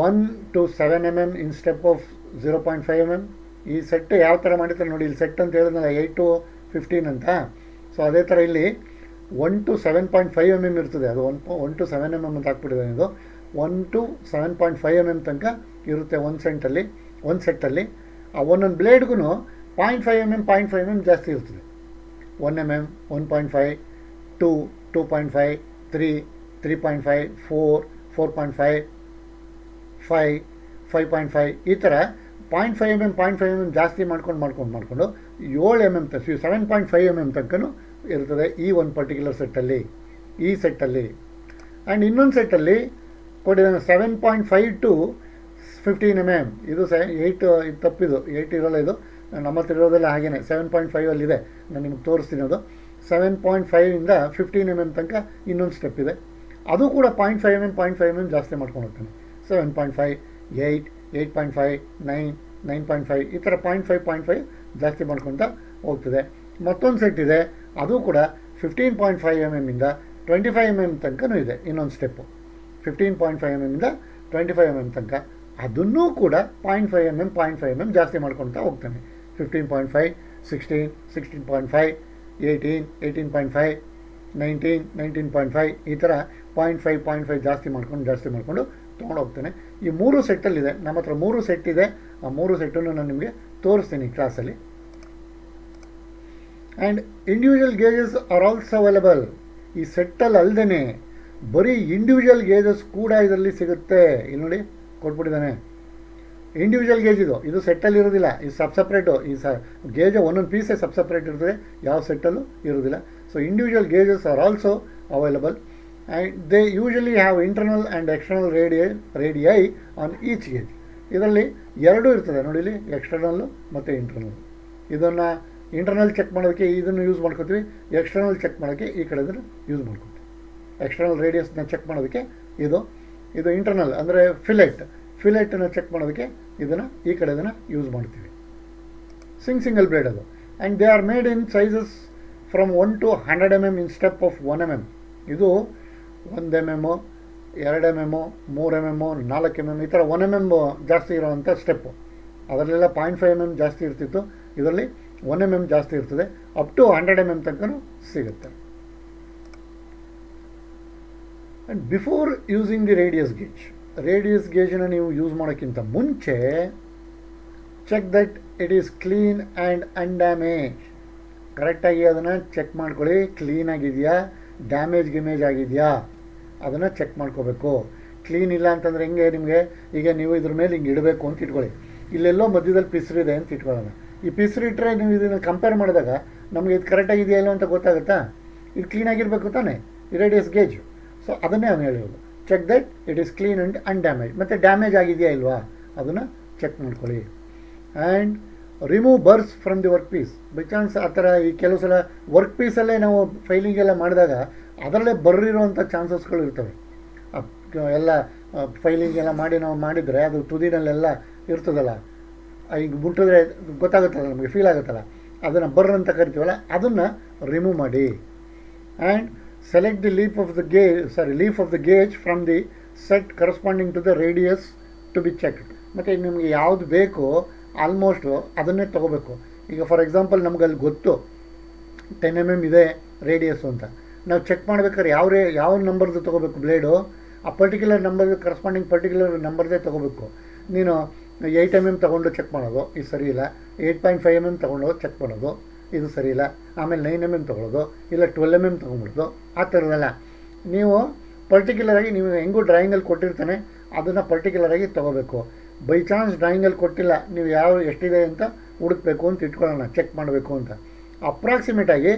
1 to 7 mm in step of 0.5 mm. ಈ ಸೆಟ್ ಯಾವ ಥರ ಮಾಡಿರ್ತಾರೆ ನೋಡಿ, ಇಲ್ಲಿ ಸೆಟ್ ಅಂತ ಹೇಳಿದ್ನಲ್ಲ 8 to 15 ಅಂತ. ಸೊ ಅದೇ ಥರ ಇಲ್ಲಿ 1 to 7.5 mm ಇರ್ತದೆ. ಅದು 1 to 7 mm ಅಂತ ಹಾಕ್ಬಿಟ್ಟಿದೆ. ಇದು 1 to 7.5 mm ತನಕ ಇರುತ್ತೆ ಒಂದು ಸೆಟ್ಟಲ್ಲಿ. ಆ ಒಂದೊಂದು ಬ್ಲೇಡ್ಗೂ 0.5 mm 0.5 mm ಜಾಸ್ತಿ ಇರ್ತದೆ. 1 mm, 1.5, 2, 2.5, 3, 3.5, 4, 4.5, 5, 5.5 ಈ ಥರ 0.5 mm 0.5 mm ಜಾಸ್ತಿ ಮಾಡ್ಕೊಂಡು 7 mm 7.5 mm ತನಕನೂ ಇರ್ತದೆ ಈ ಒಂದು ಪರ್ಟಿಕ್ಯುಲರ್ ಸೆಟ್ಟಲ್ಲಿ, ಈ ಸೆಟ್ಟಲ್ಲಿ. ಆ್ಯಂಡ್ ಇನ್ನೊಂದು ಸೆಟ್ಟಲ್ಲಿ ಕೊಟ್ಟಿದ್ದಾನೆ 7.5 to 15 mm. ಇದು 8 ಇದು ತಪ್ಪಿದು, 8 ಇರೋಲ್ಲ ಇದು. ನಮ್ಮ ಹತ್ರ ಇರೋದೆಲ್ಲ ಹಾಗೇನೆ 7.5 ಅಲ್ಲಿದೆ. ನಾನು ನಿಮಗೆ ತೋರಿಸ್ತೀನಿ. ಅದು 7.5 ಇಂದ 15 mm ತನಕ ಇನ್ನೊಂದು ಸ್ಟೆಪ್ ಇದೆ. ಅದು ಕೂಡ 0.5 mm 0.5 mm ಜಾಸ್ತಿ ಮಾಡ್ಕೊಂಡು ಹೋಗ್ತಾನೆ. 7.5, 8, 8.5, 9, 9.5 ಈ ಥರ 0.5 ಜಾಸ್ತಿ ಮಾಡ್ಕೊತ ಹೋಗ್ತದೆ. ಮತ್ತೊಂದು ಸೆಟ್ ಇದೆ, ಅದು ಕೂಡ 15.5 mm ಇಂದ 25 mm ತನಕನೂ ಇದೆ. ಇನ್ನೊಂದು ಸ್ಟೆಪ್ಪು 15.5 mm ಇಂದ 25 mm ತನಕ. ಅದನ್ನೂ ಕೂಡ 0.5 mm 0.5 mm ಜಾಸ್ತಿ ಮಾಡ್ಕೊತಾ ಹೋಗ್ತಾನೆ. 15.5, 16, 16.5, 18, 18.5, 19, 19.5 ಈ ಥರ 0.5 ಜಾಸ್ತಿ ಮಾಡ್ಕೊಂಡು ತೊಗೊಂಡು ಹೋಗ್ತಾನೆ. ಈ 3 ಸೆಟ್ಟಲ್ಲಿದೆ. ನಮ್ಮ ಹತ್ರ 3 ಸೆಟ್ ಇದೆ. ಆ 3 ಸೆಟ್ಟನ್ನು ನಾನು ನಿಮಗೆ ತೋರಿಸ್ತೀನಿ ಕ್ಲಾಸಲ್ಲಿ. And individual gauges are also available. ಈ ಸೆಟ್ಟಲ್ಲಿ ಅಲ್ಲದೇ ಬರೀ ಇಂಡಿವಿಜುವಲ್ ಗೇಜಸ್ ಕೂಡ ಇದರಲ್ಲಿ ಸಿಗುತ್ತೆ. ಇಲ್ಲಿ ನೋಡಿ ಕೊಟ್ಬಿಟ್ಟಿದ್ದಾನೆ. ಇಂಡಿವಿಜುವಲ್ ಗೇಜ್ ಇದು ಸೆಟ್ಟಲ್ಲಿ ಇರೋದಿಲ್ಲ. ಇದು ಸಪ್ರೇಟು. ಈ ಗೇಜ್ ಒಂದೊಂದು ಪೀಸೇ ಸಪ್ರೇಟ್ ಇರ್ತದೆ, ಯಾವ ಸೆಟ್ಟಲ್ಲೂ ಇರೋದಿಲ್ಲ. So individual gauges are also available and they usually have internal and external radii on each gauge. ಇದರಲ್ಲಿ ಎರಡೂ ಇರ್ತದೆ ನೋಡಿ, ಇಲ್ಲಿ ಎಕ್ಸ್ಟರ್ನಲ್ಲು ಮತ್ತು ಇಂಟರ್ನಲ್. ಇದನ್ನು ಇಂಟರ್ನಲ್ ಚೆಕ್ ಮಾಡೋದಕ್ಕೆ ಇದನ್ನು ಯೂಸ್ ಮಾಡ್ಕೊತೀವಿ, ಎಕ್ಸ್ಟರ್ನಲ್ ಚೆಕ್ ಮಾಡೋಕ್ಕೆ ಈ ಕಡೆದನ್ನು ಯೂಸ್ ಮಾಡ್ಕೊತೀವಿ. ಎಕ್ಸ್ಟರ್ನಲ್ ರೇಡಿಯಸ್ನ ಚೆಕ್ ಮಾಡೋದಕ್ಕೆ ಇದು ಇಂಟರ್ನಲ್ ಅಂದರೆ ಫಿಲೆಟನ್ನು ಚೆಕ್ ಮಾಡೋದಕ್ಕೆ ಈ ಕಡೆದನ್ನು ಯೂಸ್ ಮಾಡ್ತೀವಿ. ಸಿಂಗಲ್ ಬ್ಲೇಡ್ ಅದು. And they are made in sizes from 1 to 100 mm in step of 1 mm. ಇದು 1 mm, 2 mm, 3 mm, 4 mm ಈ ಥರ 1 mm ಜಾಸ್ತಿ ಇರೋವಂಥ ಸ್ಟೆಪ್ಪು. ಅದರಲ್ಲೆಲ್ಲ 0.5 mm ಜಾಸ್ತಿ ಇರ್ತಿತ್ತು. ಇದರಲ್ಲಿ 1 mm ಜಾಸ್ತಿ ಇರ್ತದೆ. ಅಪ್ ಟು 100 mm ತನಕನೂ ಸಿಗುತ್ತೆ. And before using the radius ಗೇಜನ್ನು ನೀವು ಯೂಸ್ ಮಾಡೋಕ್ಕಿಂತ ಮುಂಚೆ check that it is clean and undamaged. ಕರೆಕ್ಟಾಗಿ ಅದನ್ನು ಚೆಕ್ ಮಾಡ್ಕೊಳ್ಳಿ. ಕ್ಲೀನಾಗಿದೆಯಾ, ಡ್ಯಾಮೇಜ್ ಆಗಿದೆಯಾ ಅದನ್ನು ಚೆಕ್ ಮಾಡ್ಕೋಬೇಕು. ಕ್ಲೀನ್ ಇಲ್ಲ ಅಂತಂದರೆ ಹೆಂಗೆ ನಿಮಗೆ, ಈಗ ನೀವು ಇದ್ರ ಮೇಲೆ ಹಿಂಗೆ ಇಡಬೇಕು ಅಂತ ಇಟ್ಕೊಳ್ಳಿ. ಇಲ್ಲೆಲ್ಲೋ ಮಧ್ಯದಲ್ಲಿ ಪಿಸ್ರಿದೆ ಅಂತ ಇಟ್ಕೊಳ್ಳೋಣ. ಈ ಪಿಸ್ರು ಇಟ್ಟರೆ ನೀವು ಇದನ್ನು ಕಂಪೇರ್ ಮಾಡಿದಾಗ ನಮಗೆ ಇದು ಕರೆಕ್ಟಾಗಿದೆಯಾ ಇಲ್ಲ ಅಂತ ಗೊತ್ತಾಗುತ್ತಾ? ಇದು ಕ್ಲೀನಾಗಿರಬೇಕು ತಾನೇ ಈ ರೇಡಿಯಸ್ ಗೇಜು. ಸೊ ಅದನ್ನೇ ಅವನು ಹೇಳೋದು, check that it is clean and undamaged. ಮತ್ತು ಡ್ಯಾಮೇಜ್ ಆಗಿದೆಯಾ ಇಲ್ವಾ ಅದನ್ನು ಚೆಕ್ ಮಾಡ್ಕೊಳ್ಳಿ. And remove burrs from the work piece. By chance ಆ ಥರ ಈ ಕೆಲವು ಸಲ ವರ್ಕ್ ಪೀಸಲ್ಲೇ ನಾವು ಫೈಲಿಂಗೆಲ್ಲ ಮಾಡಿದಾಗ ಅದರಲ್ಲೇ ಬರ್ರಿರುವಂಥ ಚಾನ್ಸಸ್ಗಳು ಇರ್ತವೆ. ಎಲ್ಲ ಫೈಲಿಂಗ್ ಎಲ್ಲ ನಾವು ಮಾಡಿದರೆ ಅದು ತುದಿನಲ್ಲೆಲ್ಲ ಇರ್ತದಲ್ಲ, ಈಗ ಮುಟ್ಟಿದ್ರೆ ಗೊತ್ತಾಗುತ್ತಲ್ಲ, ನಮಗೆ ಫೀಲ್ ಆಗುತ್ತಲ್ಲ, ಅದನ್ನು ಬರ್ರ್ ಅಂತ ಕರಿತೀವಲ್ಲ, ಅದನ್ನು ರಿಮೂವ್ ಮಾಡಿ. And select the leaf of the gauge from the set corresponding to the radius to be checked. ಮತ್ತು ನಿಮಗೆ ಯಾವುದು ಬೇಕೋ ಆಲ್ಮೋಸ್ಟು ಅದನ್ನೇ ತೊಗೋಬೇಕು. ಈಗ ಫಾರ್ ಎಕ್ಸಾಂಪಲ್ ನಮಗಲ್ಲಿ ಗೊತ್ತು 10 mm ಇದೆ ರೇಡಿಯಸ್ಸು ಅಂತ. ನಾವು ಚೆಕ್ ಮಾಡ್ಬೇಕಾದ್ರೆ ಯಾವ ನಂಬರ್ದು ತೊಗೋಬೇಕು ಬ್ಲೇಡು, ಆ ಪರ್ಟಿಕ್ಯುಲರ್ ನಂಬರ್ ಕರೆಸ್ಪಾಂಡಿಂಗ್ ಪರ್ಟಿಕ್ಯುಲರ್ ನಂಬರ್ದೇ ತೊಗೋಬೇಕು. ನೀನು 8 mm ತೊಗೊಂಡು ಚೆಕ್ ಮಾಡೋದು ಇದು ಸರಿ ಇಲ್ಲ, 8.5 mm ತೊಗೊಂಡು ಚೆಕ್ ಮಾಡೋದು ಇದು ಸರಿ ಇಲ್ಲ, ಆಮೇಲೆ 9 mm ತೊಗೊಳ್ಳೋದು, ಇಲ್ಲ 12 mm ತೊಗೊಂಡ್ಬಿಡೋದು, ಆ ಥರದಲ್ಲ. ನೀವು ಪರ್ಟಿಕ್ಯುಲರಾಗಿ ನೀವು ಹೆಂಗೂ ಡ್ರಾಯಿಂಗಲ್ಲಿ ಕೊಟ್ಟಿರ್ತಾನೆ ಅದನ್ನು ಪರ್ಟಿಕ್ಯುಲರಾಗಿ ತೊಗೋಬೇಕು. ಬೈ ಚಾನ್ಸ್ ಡ್ರಾಯಿಂಗಲ್ಲಿ ಕೊಟ್ಟಿಲ್ಲ, ನೀವು ಎಷ್ಟಿದೆ ಅಂತ ಹುಡುಕಬೇಕು ಅಂತ ಇಟ್ಕೊಳ್ಳೋಣ, ಚೆಕ್ ಮಾಡಬೇಕು ಅಂತ. ಅಪ್ರಾಕ್ಸಿಮೇಟಾಗಿ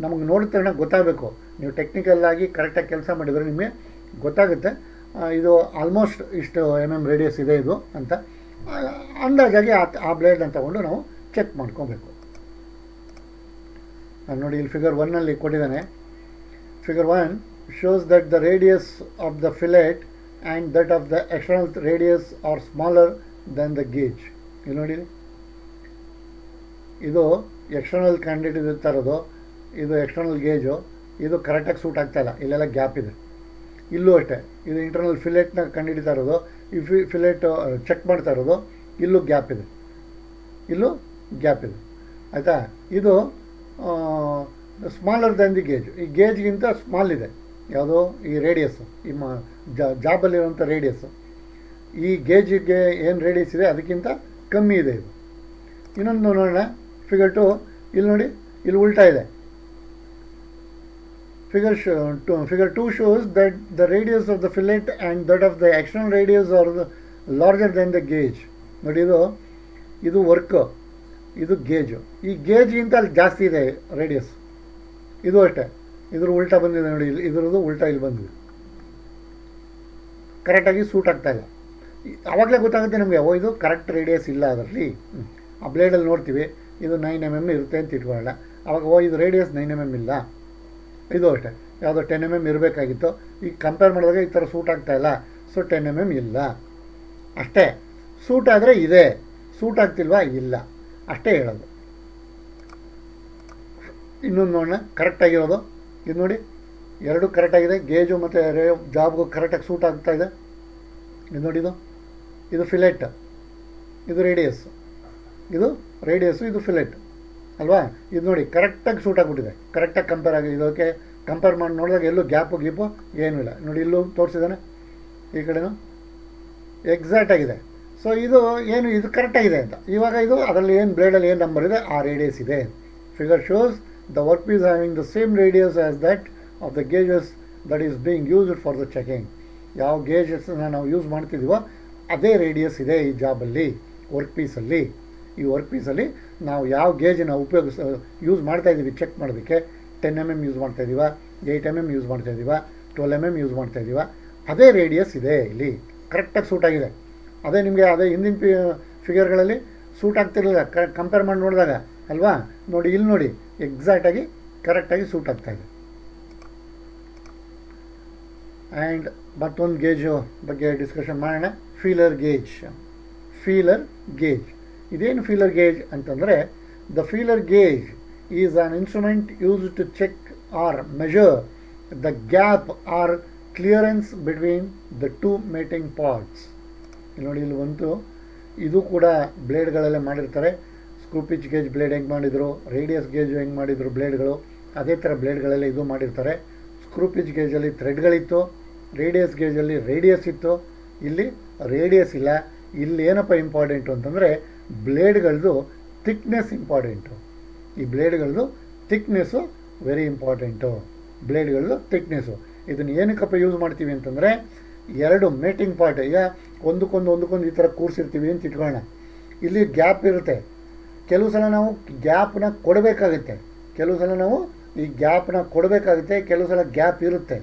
ನಮಗೆ ನೋಡಿದ ತಕ್ಷಣ ಗೊತ್ತಾಗಬೇಕು. ನೀವು ಟೆಕ್ನಿಕಲ್ಲಾಗಿ ಕರೆಕ್ಟಾಗಿ ಕೆಲಸ ಮಾಡಿದರೆ ನಿಮಗೆ ಗೊತ್ತಾಗುತ್ತೆ ಇದು ಆಲ್ಮೋಸ್ಟ್ ಇಷ್ಟು mm ರೇಡಿಯಸ್ ಇದೆ ಇದು ಅಂತ. ಅಂದಾಜಾಗಿ ಆ ಬ್ಲೇಡನ್ನ ತಗೊಂಡು ನಾವು ಚೆಕ್ ಮಾಡ್ಕೋಬೇಕು. ನೋಡಿ ಇಲ್ಲಿ ಫಿಗರ್ 1ನಲ್ಲಿ ಕೊಟ್ಟಿದ್ದಾನೆ. Figure 1 shows that the radius of the fillet and that of the external radius are smaller than the gauge. ಇಲ್ಲಿ ನೋಡಿ, ಇದು ಎಕ್ಸ್ಟರ್ನಲ್ ಕ್ಯಾಂಡಿಡೇಟ್ ಇರ್ತಾ ಇರೋದು, ಇದು ಎಕ್ಸ್ಟರ್ನಲ್ ಗೇಜು, ಇದು ಕರೆಕ್ಟಾಗಿ ಸೂಟ್ ಆಗ್ತಾಯಿಲ್ಲ, ಇಲ್ಲೆಲ್ಲ ಗ್ಯಾಪ್ ಇದೆ. ಇಲ್ಲೂ ಅಷ್ಟೇ, ಇದು ಇಂಟರ್ನಲ್ ಫಿಲೆಟ್ನ ಕಂಡುಹಿಡಿತಾ ಇರೋದು, ಈ ಫಿಲೆಟ್ ಚೆಕ್ ಮಾಡ್ತಾ ಇರೋದು, ಇಲ್ಲೂ ಗ್ಯಾಪ್ ಇದೆ, ಇಲ್ಲೂ ಗ್ಯಾಪ್ ಇದೆ, ಆಯಿತಾ. ಇದು ಸ್ಮಾಲರ್ ದೆನ್ ದಿ ಗೇಜ್, ಈ ಗೇಜ್ಗಿಂತ ಸ್ಮಾಲ್ ಇದೆ ಯಾವುದೋ ಈ ರೇಡಿಯಸ್ಸು, ಈ ಜಾಬಲ್ಲಿರುವಂಥ ರೇಡಿಯಸ್ಸು. ಈ ಗೇಜಿಗೆ ಏನು ರೇಡಿಯಸ್ ಇದೆ ಅದಕ್ಕಿಂತ ಕಮ್ಮಿ ಇದೆ ಇದು. ಇನ್ನೊಂದು ನೋಡೋಣ, ಫಿಗರ್ 2. ಇಲ್ಲಿ ನೋಡಿ, ಇಲ್ಲಿ ಉಲ್ಟಾ ಇದೆ. Figure 2 shows that the radius of the fillet and that of the external radius are larger than the gauge. ನೋಡಿ, ಇದು ವರ್ಕ್, ಇದು ಗೇಜು. ಈ ಗೇಜ್ಗಿಂತ ಅಲ್ಲಿ ಜಾಸ್ತಿ ಇದೆ ರೇಡಿಯಸ್. ಇದು ಅಷ್ಟೇ, ಇದ್ರ ಉಲ್ಟಾ ಬಂದಿದೆ ನೋಡಿ, ಇದ್ರದ್ದು ಉಲ್ಟಾ ಇಲ್ಲಿ ಬಂದಿದೆ, ಕರೆಕ್ಟಾಗಿ ಸೂಟ್ ಆಗ್ತಾಯಿಲ್ಲ. ಆವಾಗಲೇ ಗೊತ್ತಾಗುತ್ತೆ ನಮಗೆ, ಇದು ಕರೆಕ್ಟ್ ರೇಡಿಯಸ್ ಇಲ್ಲ ಅದರಲ್ಲಿ. ಆ ಬ್ಲೇಡಲ್ಲಿ ನೋಡ್ತೀವಿ ಇದು 9 mm ಇರುತ್ತೆ ಅಂತ ಇಟ್ಕೊಳ್ಳೋಣ. ಆವಾಗ ಇದು ರೇಡಿಯಸ್ 9 mm ಇಲ್ಲ. ಇದು ಅಷ್ಟೇ, ಯಾವುದೋ 10 mm ಇರಬೇಕಾಗಿತ್ತು, ಈಗ ಕಂಪೇರ್ ಮಾಡಿದಾಗ ಈ ಥರ ಸೂಟ್ ಆಗ್ತಾಯಿಲ್ಲ, ಸೊ 10 mm ಇಲ್ಲ ಅಷ್ಟೇ. ಸೂಟ್ ಆದರೆ ಇದೆ, ಸೂಟ್ ಆಗ್ತಿಲ್ವಾ ಇಲ್ಲ, ಅಷ್ಟೇ ಹೇಳೋದು. ಇನ್ನೊಂದು ನೋಡೋಣ, ಕರೆಕ್ಟಾಗಿರೋದು ಇದು ನೋಡಿ, ಎರಡೂ ಕರೆಕ್ಟಾಗಿದೆ, ಗೇಜು ಮತ್ತು ಜಾಬ್ಗೂ ಕರೆಕ್ಟಾಗಿ ಸೂಟ್ ಆಗ್ತಾಯಿದೆ. ಇದು ನೋಡಿ, ಇದು ಫಿಲೆಟ್, ಇದು ರೇಡಿಯಸ್ಸು, ಇದು ಫಿಲೆಟ್ ಅಲ್ವಾ. ಇದು ನೋಡಿ ಕರೆಕ್ಟಾಗಿ ಸೂಟ್ ಆಗಿಬಿಟ್ಟಿದೆ, ಕರೆಕ್ಟಾಗಿ ಕಂಪೇರ್ ಆಗಿ ಇದಕ್ಕೆ ಕಂಪೇರ್ ಮಾಡಿ ನೋಡಿದಾಗ ಎಲ್ಲೂ ಗ್ಯಾಪು ಏನೂ ಇಲ್ಲ. ನೋಡಿ, ಇಲ್ಲೂ ತೋರಿಸಿದ್ದಾನೆ, ಈ ಕಡೆನೂ ಎಕ್ಸಾಕ್ಟ್ ಆಗಿದೆ. ಸೊ ಇದು ಕರೆಕ್ಟಾಗಿದೆ ಅಂತ. ಇವಾಗ ಇದು ಅದರಲ್ಲಿ ಏನು ಬ್ಲೇಡಲ್ಲಿ ಏನು ನಂಬರ್ ಇದೆ ಆ ರೇಡಿಯಸ್ ಇದೆ. Figure shows the workpiece having the same radius as that of the gauges that is being used for the checking. ಯಾವ ಗೇಜಸ್ನ ನಾವು ಯೂಸ್ ಮಾಡ್ತಿದ್ದೀವೋ ಅದೇ ರೇಡಿಯಸ್ ಇದೆ ಈ ಜಾಬಲ್ಲಿ, ವರ್ಕ್ಪೀಸಲ್ಲಿ. ಈ ವರ್ಕ್ಪೀಸಲ್ಲಿ ನಾವು ಯಾವ ಗೇಜನ್ನು ಯೂಸ್ ಮಾಡ್ತಾಯಿದ್ದೀವಿ ಚೆಕ್ ಮಾಡೋದಕ್ಕೆ, 10 mm ಯೂಸ್ ಮಾಡ್ತಾಯಿದ್ದೀವ, 8 mm ಯೂಸ್ ಮಾಡ್ತಾಯಿದ್ದೀವ, 12 mm ಯೂಸ್ ಮಾಡ್ತಾಯಿದ್ದೀವ, ಅದೇ ರೇಡಿಯಸ್ ಇದೆ ಇಲ್ಲಿ, ಕರೆಕ್ಟಾಗಿ ಸೂಟ್ ಆಗಿದೆ. ಅದೇ ನಿಮಗೆ ಹಿಂದಿನ ಫಿಗರ್ಗಳಲ್ಲಿ ಸೂಟ್ ಆಗ್ತಿರಲಿಲ್ಲ, ಕಂಪೇರ್ ಮಾಡಿ ನೋಡಿದಾಗ ಅಲ್ವಾ. ನೋಡಿ, ಇಲ್ಲಿ ನೋಡಿ, ಎಕ್ಸಾಕ್ಟಾಗಿ ಕರೆಕ್ಟಾಗಿ ಸೂಟ್ ಆಗ್ತಾಯಿದೆ. ಆ್ಯಂಡ್ ಮತ್ತೊಂದು ಗೇಜು ಬಗ್ಗೆ ಡಿಸ್ಕಷನ್ ಮಾಡೋಣ, ಫೀಲರ್ ಗೇಜ್. ಇದೇನು ಫೀಲರ್ ಗೇಜ್ ಅಂತಂದರೆ, the feeler gauge is an instrument used to check or measure the gap or clearance between the two mating parts. ನೋಡಿ, ಇಲ್ಲಿ ಬಂತು, ಇದು ಕೂಡ ಬ್ಲೇಡ್ಗಳಲ್ಲೇ ಮಾಡಿರ್ತಾರೆ. ಸ್ಕ್ರೂ ಪಿಚ್ ಗೇಜ್ ಬ್ಲೇಡ್ ಹೆಂಗೆ ಮಾಡಿದರು, ರೇಡಿಯಸ್ ಗೇಜು ಹೆಂಗೆ ಮಾಡಿದರು ಬ್ಲೇಡ್ಗಳು, ಅದೇ ಥರ ಬ್ಲೇಡ್ಗಳೆಲ್ಲ ಇದು ಮಾಡಿರ್ತಾರೆ. ಸ್ಕ್ರೂ ಪಿಚ್ ಗೇಜಲ್ಲಿ ಥ್ರೆಡ್ಗಳಿತ್ತು, ರೇಡಿಯಸ್ ಗೇಜಲ್ಲಿ ರೇಡಿಯಸ್ ಇತ್ತು, ಇಲ್ಲಿ ರೇಡಿಯಸ್ ಇಲ್ಲ. ಇಲ್ಲಿ ಏನಪ್ಪ ಇಂಪಾರ್ಟೆಂಟು ಅಂತಂದರೆ ಬ್ಲೇಡ್ಗಳದ್ದು ಥಿಕ್ನೆಸ್ ಇಂಪಾರ್ಟೆಂಟು. ಈ ಬ್ಲೇಡ್ಗಳದ್ದು ಥಿಕ್ನೆಸ್ಸು ವೆರಿ ಇಂಪಾರ್ಟೆಂಟು. ಬ್ಲೇಡ್ಗಳದ್ದು ಥಿಕ್ನೆಸ್ಸು ಇದನ್ನು ಏನಕ್ಕಪ್ಪ ಯೂಸ್ ಮಾಡ್ತೀವಿ ಅಂತಂದರೆ, ಎರಡು ಮೇಟಿಂಗ್ ಪಾರ್ಟ್, ಈಗ ಒಂದಕ್ಕೊಂದು ಈ ಥರ ಕೂರಿಸಿರ್ತೀವಿ ಅಂತ ಇಟ್ಕೊಳ್ಳೋಣ. ಇಲ್ಲಿ ಗ್ಯಾಪ್ ಇರುತ್ತೆ, ಕೆಲವು ಸಲ ನಾವು ಗ್ಯಾಪನ್ನ ಕೊಡಬೇಕಾಗುತ್ತೆ, ಕೆಲವು ಸಲ ಗ್ಯಾಪ್ ಇರುತ್ತೆ.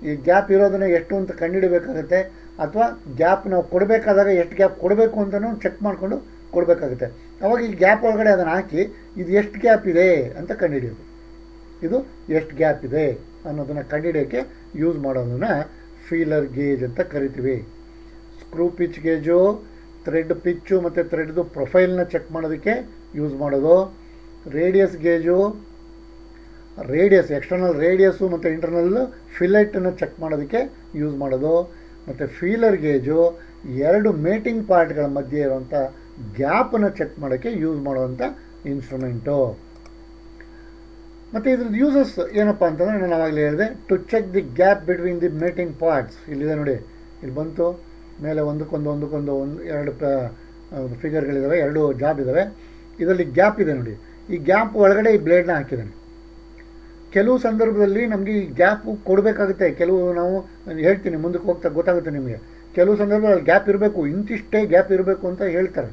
ಈ ಗ್ಯಾಪ್ ಇರೋದನ್ನು ಎಷ್ಟು ಅಂತ ಕಂಡುಹಿಡಬೇಕಾಗುತ್ತೆ, ಅಥವಾ ಗ್ಯಾಪ್ ನಾವು ಕೊಡಬೇಕಾದಾಗ ಎಷ್ಟು ಗ್ಯಾಪ್ ಕೊಡಬೇಕು ಅಂತಲೂ ಚೆಕ್ ಮಾಡಿಕೊಂಡು ಕೊಡಬೇಕಾಗುತ್ತೆ. ಅವಾಗ ಈ ಗ್ಯಾಪ್ ಒಳಗಡೆ ಅದನ್ನು ಹಾಕಿ ಇದು ಎಷ್ಟು ಗ್ಯಾಪ್ ಇದೆ ಅಂತ ಕಂಡುಹಿಡಿಯೋದು, ಇದು ಎಷ್ಟು ಗ್ಯಾಪ್ ಇದೆ ಅನ್ನೋದನ್ನು ಕಂಡುಹಿಡಿಯೋಕ್ಕೆ ಯೂಸ್ ಮಾಡೋದನ್ನು ಫೀಲರ್ ಗೇಜ್ ಅಂತ ಕರಿತೀವಿ. Screw pitch gauge thread pitch ಮತ್ತು ಥ್ರೆಡ್ದು ಪ್ರೊಫೈಲ್ನ ಚೆಕ್ ಮಾಡೋದಕ್ಕೆ ಯೂಸ್ ಮಾಡೋದು. ರೇಡಿಯಸ್ ಗೇಜು ಎಕ್ಸ್ಟರ್ನಲ್ ರೇಡಿಯಸ್ಸು ಮತ್ತು ಇಂಟರ್ನಲ್ ಫಿಲೆಟನ್ನು ಚೆಕ್ ಮಾಡೋದಕ್ಕೆ ಯೂಸ್ ಮಾಡೋದು. ಮತ್ತು ಫೀಲರ್ ಗೇಜು ಎರಡು ಮೇಟಿಂಗ್ ಪಾರ್ಟ್ಗಳ ಮಧ್ಯೆ ಇರುವಂಥ ಗ್ಯಾಪನ್ನು ಚೆಕ್ ಮಾಡೋಕ್ಕೆ ಯೂಸ್ ಮಾಡುವಂಥ ಇನ್ಸ್ಟ್ರೂಮೆಂಟು. ಮತ್ತು ಇದ್ರದ್ದು ಯೂಸಸ್ ಏನಪ್ಪ ಅಂತಂದರೆ ನಾನು ಆವಾಗಲೇ ಹೇಳಿದೆ, to check the gap between the mating parts. ಇಲ್ಲಿದೆ ನೋಡಿ, ಇಲ್ಲಿ ಬಂತು ಮೇಲೆ ಒಂದಕ್ಕೊಂದು ಎರಡು ಫಿಗರ್ಗಳಿದ್ದಾವೆ, ಎರಡು ಜಾಬ್ ಇದ್ದಾವೆ. ಇದರಲ್ಲಿ ಗ್ಯಾಪ್ ಇದೆ ನೋಡಿ, ಈ ಗ್ಯಾಪ್ ಒಳಗಡೆ ಈ ಬ್ಲೇಡ್ನ ಹಾಕಿದ್ದಾನೆ. ಕೆಲವು ಸಂದರ್ಭದಲ್ಲಿ ನಮಗೆ ಈ ಗ್ಯಾಪು ಕೊಡಬೇಕಾಗುತ್ತೆ, ಕೆಲವು ನಾವು ಹೇಳ್ತೀನಿ ಮುಂದಕ್ಕೆ ಹೋಗ್ತಾ ಗೊತ್ತಾಗುತ್ತೆ ನಿಮಗೆ. ಕೆಲವು ಸಂದರ್ಭದಲ್ಲಿ ಗ್ಯಾಪ್ ಇರಬೇಕು, ಇಂತಿಷ್ಟೇ ಗ್ಯಾಪ್ ಇರಬೇಕು ಅಂತ ಹೇಳ್ತಾರೆ,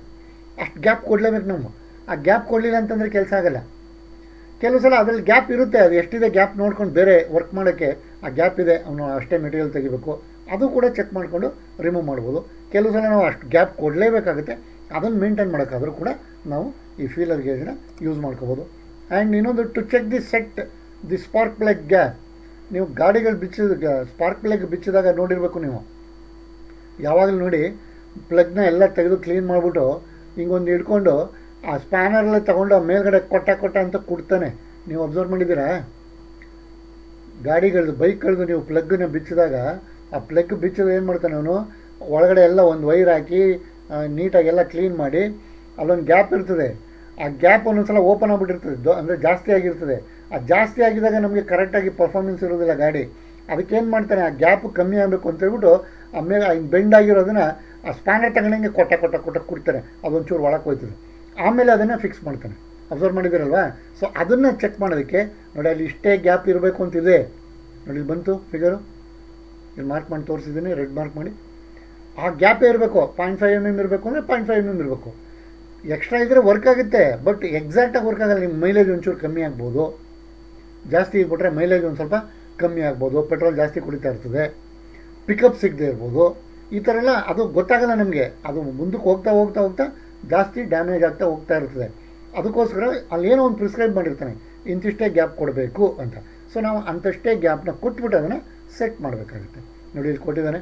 ಅಷ್ಟು ಗ್ಯಾಪ್ ಕೊಡಲೇಬೇಕು ನಾವು. ಆ ಗ್ಯಾಪ್ ಕೊಡಲಿಲ್ಲ ಅಂತಂದರೆ ಕೆಲಸ ಆಗಲ್ಲ. ಕೆಲವು ಸಲ ಅದರಲ್ಲಿ ಗ್ಯಾಪ್ ಇರುತ್ತೆ, ಅದು ಎಷ್ಟಿದೆ ಗ್ಯಾಪ್ ನೋಡ್ಕೊಂಡು ಬೇರೆ ವರ್ಕ್ ಮಾಡೋಕ್ಕೆ ಆ ಗ್ಯಾಪ್ ಇದೆ, ಅವನು ಅಷ್ಟೇ ಮೆಟೀರಿಯಲ್ ತೆಗಿಬೇಕು, ಅದು ಕೂಡ ಚೆಕ್ ಮಾಡಿಕೊಂಡು ರಿಮೂವ್ ಮಾಡ್ಬೋದು. ಕೆಲವು ಸಲ ನಾವು ಅಷ್ಟು ಗ್ಯಾಪ್ ಕೊಡಲೇಬೇಕಾಗುತ್ತೆ, ಅದನ್ನು ಮೇಂಟೈನ್ ಮಾಡೋಕ್ಕಾದರೂ ಕೂಡ ನಾವು ಈ ಫೀಲರ್ ಗೇಜ್ನ ಯೂಸ್ ಮಾಡ್ಕೋಬೋದು. ಆ್ಯಂಡ್ ಇನ್ನೊಂದು, to check the spark plug gap. ನೀವು ಗಾಡಿಗಳು ಸ್ಪಾರ್ಕ್ ಪ್ಲಗ್ ಬಿಚ್ಚಿದಾಗ ನೋಡಿರಬೇಕು ನೀವು, ಯಾವಾಗಲೂ ನೋಡಿ ಪ್ಲಗ್ನ ಎಲ್ಲ ತೆಗೆದು ಕ್ಲೀನ್ ಮಾಡಿಬಿಟ್ಟು ಹಿಂಗೊಂದು ಹಿಡ್ಕೊಂಡು ಆ ಸ್ಪ್ಯಾನರ್ಲ್ಲ ತೊಗೊಂಡು ಆ ಮೇಲ್ಗಡೆ ಕೊಟ್ಟ ಅಂತ ಕೊಡ್ತಾನೆ. ನೀವು ಅಬ್ಸರ್ವ್ ಮಾಡಿದ್ದೀರಾ? ಗಾಡಿಗಳದ್ದು ಬೈಕ್ಗಳದ್ದು ನೀವು ಪ್ಲಗ್ನ ಬಿಚ್ಚಿದಾಗ ಆ ಪ್ಲಗ್ ಬಿಚ್ಚೋದು ಏನು ಮಾಡ್ತಾನೆ ಅವನು, ಒಳಗಡೆ ಎಲ್ಲ ಒಂದು ವೈರ್ ಹಾಕಿ ನೀಟಾಗೆಲ್ಲ ಕ್ಲೀನ್ ಮಾಡಿ ಅಲ್ಲೊಂದು ಗ್ಯಾಪ್ ಇರ್ತದೆ. ಆ ಗ್ಯಾಪ್ ಒಂದೊಂದ್ಸಲ ಓಪನ್ ಆಗಿಬಿಟ್ಟಿರ್ತದೆ, ಅಂದರೆ ಜಾಸ್ತಿ ಆಗಿರ್ತದೆ. ಆ ಜಾಸ್ತಿ ಆಗಿದಾಗ ನಮಗೆ ಕರೆಕ್ಟಾಗಿ ಪರ್ಫಾರ್ಮೆನ್ಸ್ ಇರೋದಿಲ್ಲ ಗಾಡಿ. ಅದಕ್ಕೇನು ಮಾಡ್ತಾನೆ, ಆ ಗ್ಯಾಪ್ ಕಮ್ಮಿ ಆಗಬೇಕು ಅಂತೇಳ್ಬಿಟ್ಟು ಆಮೇಲೆ ಹಿಂಗೆ ಬೆಂಡ್ ಆಗಿರೋದನ್ನು ಆ ಸ್ಪ್ಯಾನರ್ ತಗೊಂಡಂಗೆ ಕೊಟ್ಟ ಕೊಡ್ತಾನೆ, ಅದೊಂಚೂರು ಒಳಕ್ಕೆ ಹೋಯ್ತದೆ. ಆಮೇಲೆ ಅದನ್ನು ಫಿಕ್ಸ್ ಮಾಡ್ತಾನೆ. ಅಬ್ಸರ್ವ್ ಮಾಡಿದ್ದೀರಲ್ವಾ? ಸೊ ಅದನ್ನು ಚೆಕ್ ಮಾಡೋದಕ್ಕೆ ನೋಡಿ, ಅಲ್ಲಿ ಇಷ್ಟೇ ಗ್ಯಾಪ್ ಇರಬೇಕು ಅಂತಿದೆ ನೋಡಿ, ಇಲ್ಲಿ ಬಂತು ಫಿಗರು, ಇಲ್ಲಿ ಮಾರ್ಕ್ ಮಾಡಿ ತೋರಿಸಿದ್ದೀನಿ, ರೆಡ್ ಮಾರ್ಕ್ ಮಾಡಿ. ಆ ಗ್ಯಾಪೇ ಇರಬೇಕು, 0.5 mm ಇರಬೇಕು ಅಂದರೆ 0.5 mm ಇರಬೇಕು. ಎಕ್ಸ್ಟ್ರಾ ಇದ್ದರೆ ವರ್ಕ್ ಆಗುತ್ತೆ, ಬಟ್ ಎಕ್ಸಾಕ್ಟಾಗಿ ವರ್ಕ್ ಆಗಲ್ಲ. ನಿಮ್ಮ ಮೈಲೇಜ್ ಒಂಚೂರು ಕಮ್ಮಿ ಆಗ್ಬೋದು, ಜಾಸ್ತಿ ಇದ್ಬಿಟ್ರೆ ಮೈಲೇಜ್ ಒಂದು ಸ್ವಲ್ಪ ಕಮ್ಮಿ ಆಗ್ಬೋದು, ಪೆಟ್ರೋಲ್ ಜಾಸ್ತಿ ಕುಡಿತಾ ಇರ್ತದೆ, ಪಿಕಪ್ ಸಿಗದೆ ಇರ್ಬೋದು, ಈ ಥರ ಎಲ್ಲ ಅದು ಗೊತ್ತಾಗಲ್ಲ ನಮಗೆ. ಅದು ಮುಂದಕ್ಕೆ ಹೋಗ್ತಾ ಜಾಸ್ತಿ ಡ್ಯಾಮೇಜ್ ಆಗ್ತಾ ಹೋಗ್ತಾ ಇರ್ತದೆ. ಅದಕ್ಕೋಸ್ಕರ ಅಲ್ಲೇನೋ ಒಂದು ಪ್ರಿಸ್ಕ್ರೈಬ್ ಮಾಡಿರ್ತಾನೆ, ಇಂತಿಷ್ಟೇ ಗ್ಯಾಪ್ ಕೊಡಬೇಕು ಅಂತ. ಸೊ ನಾವು ಅಂಥಷ್ಟೇ ಗ್ಯಾಪ್ನ ಕೊಟ್ಬಿಟ್ಟು ಅದನ್ನು ಸೆಟ್ ಮಾಡಬೇಕಾಗುತ್ತೆ. ನೋಡಿ ಇಲ್ಲಿ ಕೊಟ್ಟಿದ್ದಾನೆ,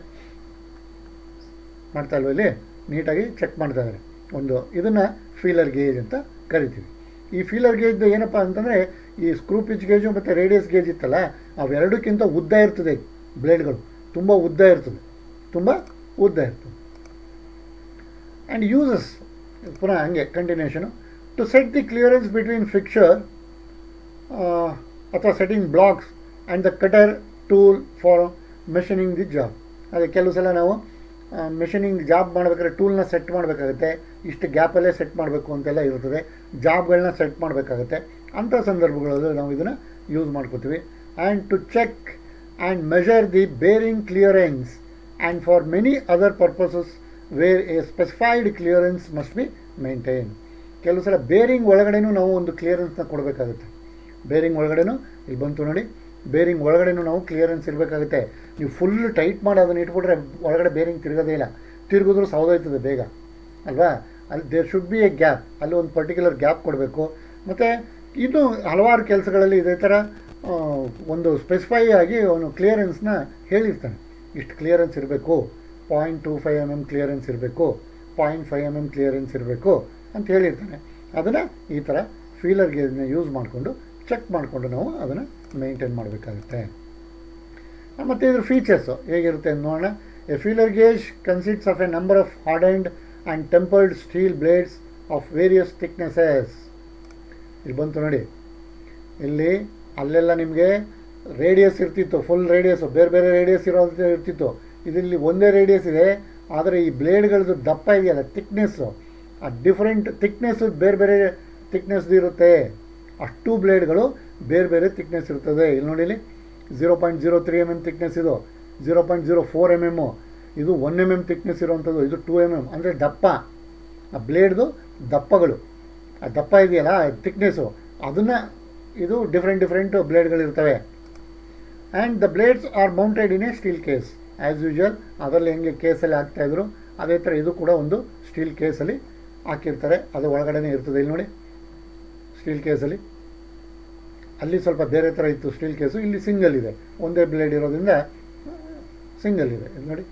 ಮಾಡ್ತಾ ಇಲ್ವ, ಇಲ್ಲಿ ನೀಟಾಗಿ ಚೆಕ್ ಮಾಡ್ತಾ ಇದ್ದಾರೆ. ಇದನ್ನು ಫೀಲರ್ ಗೇಜ್ ಅಂತ ಕರಿತೀವಿ. ಈ ಫೀಲರ್ ಗೇಜ್ದು ಏನಪ್ಪ ಅಂತಂದರೆ, ಈ ಸ್ಕ್ರೂ ಪಿಚ್ ಗೇಜು ಮತ್ತು ರೇಡಿಯಸ್ ಗೇಜ್ ಇತ್ತಲ್ಲ, ಅವೆರಡಕ್ಕಿಂತ ಉದ್ದ ಇರ್ತದೆ ಬ್ಲೇಡ್ಗಳು, ತುಂಬ ಉದ್ದ ಇರ್ತದೆ. ಆ್ಯಂಡ್ ಯೂಸಸ್ ಪುನಃ ಹಂಗೆ continuation, to set the clearance between fixture ಅಥವಾ setting blocks and the cutter tool for machining the job. ಅದೇ ಕೆಲವು ಸಲ ನಾವು ಮೆಷಿನಿಂಗ್ ಜಾಬ್ ಮಾಡಬೇಕಾದ್ರೆ ಟೂಲ್ನ ಸೆಟ್ ಮಾಡಬೇಕಾಗುತ್ತೆ, ಇಷ್ಟು ಗ್ಯಾಪಲ್ಲೇ ಸೆಟ್ ಮಾಡಬೇಕು ಅಂತೆಲ್ಲ ಇರ್ತದೆ, ಜಾಬ್ಗಳನ್ನ ಸೆಟ್ ಮಾಡಬೇಕಾಗುತ್ತೆ. ಅಂಥ ಸಂದರ್ಭಗಳಲ್ಲಿ ನಾವು ಇದನ್ನು ಯೂಸ್ ಮಾಡ್ಕೋತೀವಿ. And to check and measure the bearing clearance and for many other purposes where a specified clearance must be maintain. ಕೆಲವು ಸಲ ಬೇರಿಂಗ್ ಒಳಗಡೆನೂ ನಾವು ಒಂದು ಕ್ಲಿಯರೆನ್ಸ್ನ ಕೊಡಬೇಕಾಗುತ್ತೆ. ಬೇರಿಂಗ್ ಒಳಗಡೆನೂ ಇಲ್ಲಿ ಬಂತು ನೋಡಿ, ಬೇರಿಂಗ್ ಒಳಗಡೆನೂ ನಾವು ಕ್ಲಿಯರೆನ್ಸ್ ಇರಬೇಕಾಗುತ್ತೆ. ನೀವು ಫುಲ್ ಟೈಟ್ ಮಾಡಿ ಅದನ್ನು ಇಟ್ಬಿಟ್ರೆ ಒಳಗಡೆ ಬೇರಿಂಗ್ ತಿರುಗೋದೇ ಇಲ್ಲ, ತಿರುಗಿದ್ರೂ ಸೌದೋಯ್ತದೆ ಬೇಗ ಅಲ್ವಾ. ಅಲ್ಲಿ there should be a gap, ಅಲ್ಲಿ ಒಂದು ಪರ್ಟಿಕ್ಯುಲರ್ ಗ್ಯಾಪ್ ಕೊಡಬೇಕು. ಮತ್ತು ಇನ್ನೂ ಹಲವಾರು ಕೆಲಸಗಳಲ್ಲಿ ಇದೇ ಥರ ಒಂದು ಸ್ಪೆಸಿಫೈ ಆಗಿ ಅವನು ಕ್ಲಿಯರೆನ್ಸ್ನ ಹೇಳಿರ್ತಾನೆ. ಇಷ್ಟು ಕ್ಲಿಯರೆನ್ಸ್ ಇರಬೇಕು, 0.25 mm ಕ್ಲಿಯರೆನ್ಸ್ ಇರಬೇಕು, 0.5 mm ಕ್ಲಿಯರೆನ್ಸ್ ಇರಬೇಕು ಅಂತ ಹೇಳಿರ್ತಾನೆ. ಅದನ್ನು ಈ ಥರ ಫೀಲರ್ ಗೇಜ್ನ ಯೂಸ್ ಮಾಡಿಕೊಂಡು ಚೆಕ್ ಮಾಡಿಕೊಂಡು ನಾವು ಅದನ್ನು ಮೇಂಟೈನ್ ಮಾಡಬೇಕಾಗುತ್ತೆ. ಮತ್ತು ಇದ್ರ ಫೀಚರ್ಸು ಹೇಗಿರುತ್ತೆ ಅಂತ ನೋಡೋಣ. A feeler gauge consists of a number of hardened and tempered steel blades of various thicknesses. ಇಲ್ಲಿ ಬಂತು ನೋಡಿ, ಇಲ್ಲಿ ಅಲ್ಲೆಲ್ಲ ನಿಮಗೆ ರೇಡಿಯಸ್ ಇರ್ತಿತ್ತು, ಫುಲ್ ರೇಡಿಯಸ್ಸು, ಬೇರೆ ಬೇರೆ ರೇಡಿಯಸ್ ಇರೋದು ಇರ್ತಿತ್ತು. ಇದರಲ್ಲಿ ಒಂದೇ ರೇಡಿಯಸ್ ಇದೆ, ಆದರೆ ಈ ಬ್ಲೇಡ್ಗಳದ್ದು ದಪ್ಪ ಇದೆಯಲ್ಲ, ಥಿಕ್ನೆಸ್ಸು, ಆ ಡಿಫ್ರೆಂಟ್ ಥಿಕ್ನೆಸ್ಸು ಬೇರೆ ಬೇರೆ ಥಿಕ್ನೆಸ್ದು ಇರುತ್ತೆ. ಅಷ್ಟು ಬ್ಲೇಡ್ಗಳು ಬೇರೆ ಬೇರೆ ಥಿಕ್ನೆಸ್ ಇರ್ತದೆ. ಇಲ್ಲಿ ನೋಡಿ, ಇಲ್ಲಿ 0.03 mm ಥಿಕ್ನೆಸ್, ಇದು 0.04 mm, ಇದು 1 mm ಥಿಕ್ನೆಸ್ ಇರೋವಂಥದ್ದು, ಇದು 2 mm. ಅಂದರೆ ದಪ್ಪ, ಆ ಬ್ಲೇಡ್ದು ದಪ್ಪಗಳು, ಆ ದಪ್ಪ ಇದೆಯಲ್ಲ ಥಿಕ್ನೆಸ್ಸು, ಅದನ್ನು ಇದು ಡಿಫ್ರೆಂಟ್ ಬ್ಲೇಡ್ಗಳಿರ್ತವೆ. And the blades are mounted in a steel case as usual. ಅದರಲ್ಲಿ ಹೆಂಗೆ ಕೇಸಲ್ಲಿ ಹಾಕ್ತಾಯಿದ್ರು ಅದೇ ಥರ ಇದು ಕೂಡ ಒಂದು ಸ್ಟೀಲ್ ಕೇಸಲ್ಲಿ ಹಾಕಿರ್ತಾರೆ, ಅದು ಒಳಗಡೆ ಇರ್ತದೆ. ಇಲ್ಲಿ ನೋಡಿ, ಸ್ಟೀಲ್ ಕೇಸಲ್ಲಿ, ಅಲ್ಲಿ ಸ್ವಲ್ಪ ಬೇರೆ ಥರ ಇತ್ತು ಸ್ಟೀಲ್ ಕೇಸು, ಇಲ್ಲಿ ಸಿಂಗಲ್ ಇದೆ, ಒಂದೇ ಬ್ಲೇಡ್ ಇರೋದ್ರಿಂದ ಸಿಂಗಲ್ ಇದೆ. ಇದು ನೋಡಿ,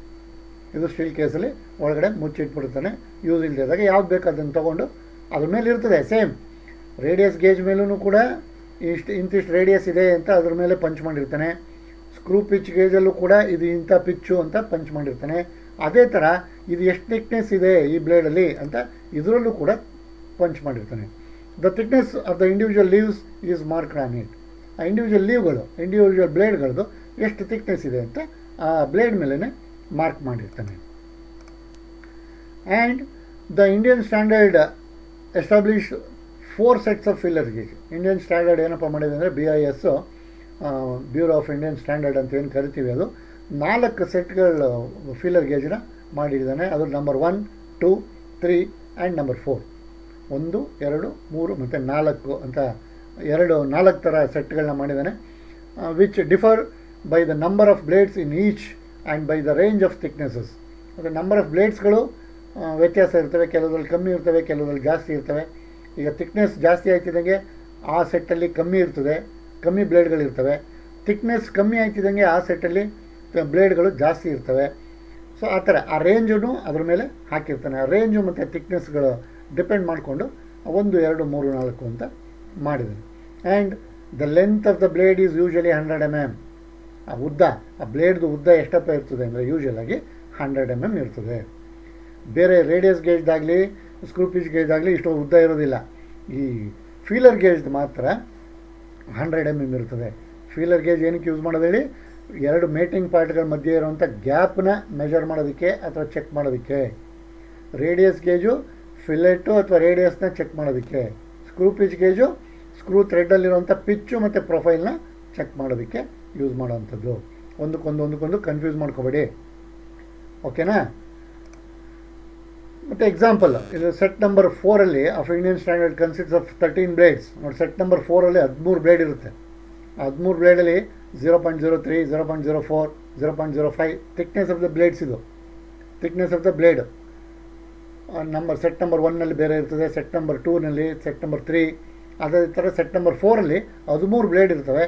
ಇದು ಸ್ಟೀಲ್ ಕೇಸಲ್ಲಿ ಒಳಗಡೆ ಮುಚ್ಚಿಟ್ಬಿಡ್ತಾನೆ. ಯೂಸ್ ಇಲ್ಲದಾಗ ಯಾವ್ದು ಬೇಕು ಅದನ್ನು ತೊಗೊಂಡು ಅದ್ರ ಮೇಲೆ ಇರ್ತದೆ. ಸೇಮ್ ರೇಡಿಯಸ್ ಗೇಜ್ ಮೇಲೂ ಕೂಡ ಇಂತಿಷ್ಟು ರೇಡಿಯಸ್ ಇದೆ ಅಂತ ಅದ್ರ ಮೇಲೆ ಪಂಚ್ ಮಾಡಿರ್ತಾನೆ. ಸ್ಕ್ರೂ ಪಿಚ್ ಗೇಜಲ್ಲೂ ಕೂಡ ಇದು ಇಂಥ ಪಿಚ್ಚು ಅಂತ ಪಂಚ್ ಮಾಡಿರ್ತಾನೆ. ಅದೇ ಥರ ಇದು ಎಷ್ಟು ಥಿಕ್ನೆಸ್ ಇದೆ ಈ ಬ್ಲೇಡಲ್ಲಿ ಅಂತ ಇದರಲ್ಲೂ ಕೂಡ ಪಂಚ್ ಮಾಡಿರ್ತಾನೆ. The thickness of the individual leaves is marked on it. ಆ ಇಂಡಿವಿಜುವಲ್ ಲೀವ್ಗಳು, ಇಂಡಿವಿಜುವಲ್ ಬ್ಲೇಡ್ಗಳದ್ದು ಎಷ್ಟು ಥಿಕ್ನೆಸ್ ಇದೆ ಅಂತ ಆ ಬ್ಲೇಡ್ ಮೇಲೇ ಮಾರ್ಕ್ ಮಾಡಿರ್ತಾನೆ. And the Indian standard establish 4 sets of feeler gauge. Indian standard ಏನಪ್ಪ ಮಾಡಿದೆ ಅಂದರೆ BIS, bureau of Indian standard ಅಂತ ಏನು ಕರಿತೀವಿ, ಅದು 4 ಸೆಟ್ಗಳು ಫೀಲರ್ ಗೇಜ್ನ ಮಾಡಿದ್ದಾನೆ. ಅದು ನಂಬರ್ 1, 2, 3 ಆ್ಯಂಡ್ ನಂಬರ್ 4. 1, 2, 3 ಮತ್ತು 4 ಅಂತ 4 ಥರ ಸೆಟ್ಗಳನ್ನ ಮಾಡಿದ್ದಾನೆ. Which differ by the number of blades in each and by the range of thicknesses. ಮತ್ತು ನಂಬರ್ ಆಫ್ ಬ್ಲೇಡ್ಸ್ಗಳು ವ್ಯತ್ಯಾಸ ಇರ್ತವೆ, ಕೆಲವುದ್ರಲ್ಲಿ ಕಮ್ಮಿ ಇರ್ತವೆ, ಕೆಲವುದ್ರಲ್ಲಿ ಜಾಸ್ತಿ ಇರ್ತವೆ. ಈಗ ಥಿಕ್ನೆಸ್ ಜಾಸ್ತಿ ಆಗ್ತಿದ್ದಂಗೆ ಆ ಸೆಟ್ಟಲ್ಲಿ ಕಮ್ಮಿ ಇರ್ತದೆ, ಕಮ್ಮಿ ಬ್ಲೇಡ್ಗಳಿರ್ತವೆ. ಥಿಕ್ನೆಸ್ ಕಮ್ಮಿ ಆಗ್ತಿದ್ದಂಗೆ ಆ ಸೆಟ್ಟಲ್ಲಿ ಬ್ಲೇಡ್ಗಳು ಜಾಸ್ತಿ ಇರ್ತವೆ. ಸೊ ಆ ಥರ ಆ ರೇಂಜನ್ನು ಅದ್ರ ಮೇಲೆ ಹಾಕಿರ್ತಾನೆ. ಆ ರೇಂಜು ಮತ್ತು ಥಿಕ್ನೆಸ್ಗಳು ಡಿಪೆಂಡ್ ಮಾಡಿಕೊಂಡು 1, 2, 3, 4 ಅಂತ ಮಾಡಿದ್ದಾನೆ. And the length of the blade is usually 100 mm. ಆ ಉದ್ದ, ಆ ಬ್ಲೇಡ್ದು ಉದ್ದ ಎಷ್ಟಪ್ಪ ಇರ್ತದೆ ಅಂದರೆ ಯೂಶಲಾಗಿ 100 mm ಇರ್ತದೆ. ಬೇರೆ ರೇಡಿಯಸ್ ಗೇಜ್ದಾಗಲಿ ಸ್ಕ್ರೂ ಪಿಚ್ ಗೇಜ್ದಾಗಲಿ ಇಷ್ಟೊಂದು ಉದ್ದ ಇರೋದಿಲ್ಲ. ಈ ಫೀಲರ್ ಗೇಜ್ದು ಮಾತ್ರ 100 mm ಇರ್ತದೆ. ಫೀಲರ್ ಗೇಜ್ ಏನಕ್ಕೆ ಯೂಸ್ ಮಾಡೋದು ಹೇಳಿ? 2 ಮೇಟಿಂಗ್ ಪಾರ್ಟ್ಗಳ ಮಧ್ಯೆ ಇರುವಂಥ ಗ್ಯಾಪ್ನ ಮೆಜರ್ ಮಾಡೋದಕ್ಕೆ ಅಥವಾ ಚೆಕ್ ಮಾಡೋದಕ್ಕೆ. ರೇಡಿಯಸ್ ಗೇಜು ಫಿಲೆಟು ಅಥವಾ ರೇಡಿಯಸ್ನ ಚೆಕ್ ಮಾಡೋದಕ್ಕೆ. ಸ್ಕ್ರೂ ಪಿಚ್ ಗೇಜು ಸ್ಕ್ರೂ ಥ್ರೆಡ್ಡಲ್ಲಿರುವಂಥ ಪಿಚ್ಚು ಮತ್ತು ಪ್ರೊಫೈಲ್ನ ಚೆಕ್ ಮಾಡೋದಕ್ಕೆ ಯೂಸ್ ಮಾಡೋವಂಥದ್ದು. ಒಂದಕ್ಕೊಂದು ಕನ್ಫ್ಯೂಸ್ ಮಾಡ್ಕೋಬೇಡಿ, ಓಕೆನಾ? ಮತ್ತು ಎಕ್ಸಾಂಪಲ್, ಇದು ಸೆಟ್ ನಂಬರ್ 4ಅಲ್ಲಿ of Indian standard consist of 13 blades. ನೋಡಿ, ಸೆಟ್ ನಂಬರ್ 4ಅಲ್ಲಿ 13 ಬ್ಲೇಡ್ ಇರುತ್ತೆ. 13 ಬ್ಲೇಡಲ್ಲಿ 0.03, 0.04, 0.05 ಥಿಕ್ನೆಸ್ ಆಫ್ ದ ಬ್ಲೇಡ್ಸ್. ಇದು thickness of the blade number set number 1ನಲ್ಲಿ ಬೇರೆ ಇರ್ತದೆ, ಸೆಟ್ ನಂಬರ್ 2ನಲ್ಲಿ, ಸೆಟ್ ನಂಬರ್ 3, ಅದೇ ಥರ ಸೆಟ್ ನಂಬರ್ 4ಅಲ್ಲಿ 13 ಬ್ಲೇಡ್ ಇರ್ತವೆ.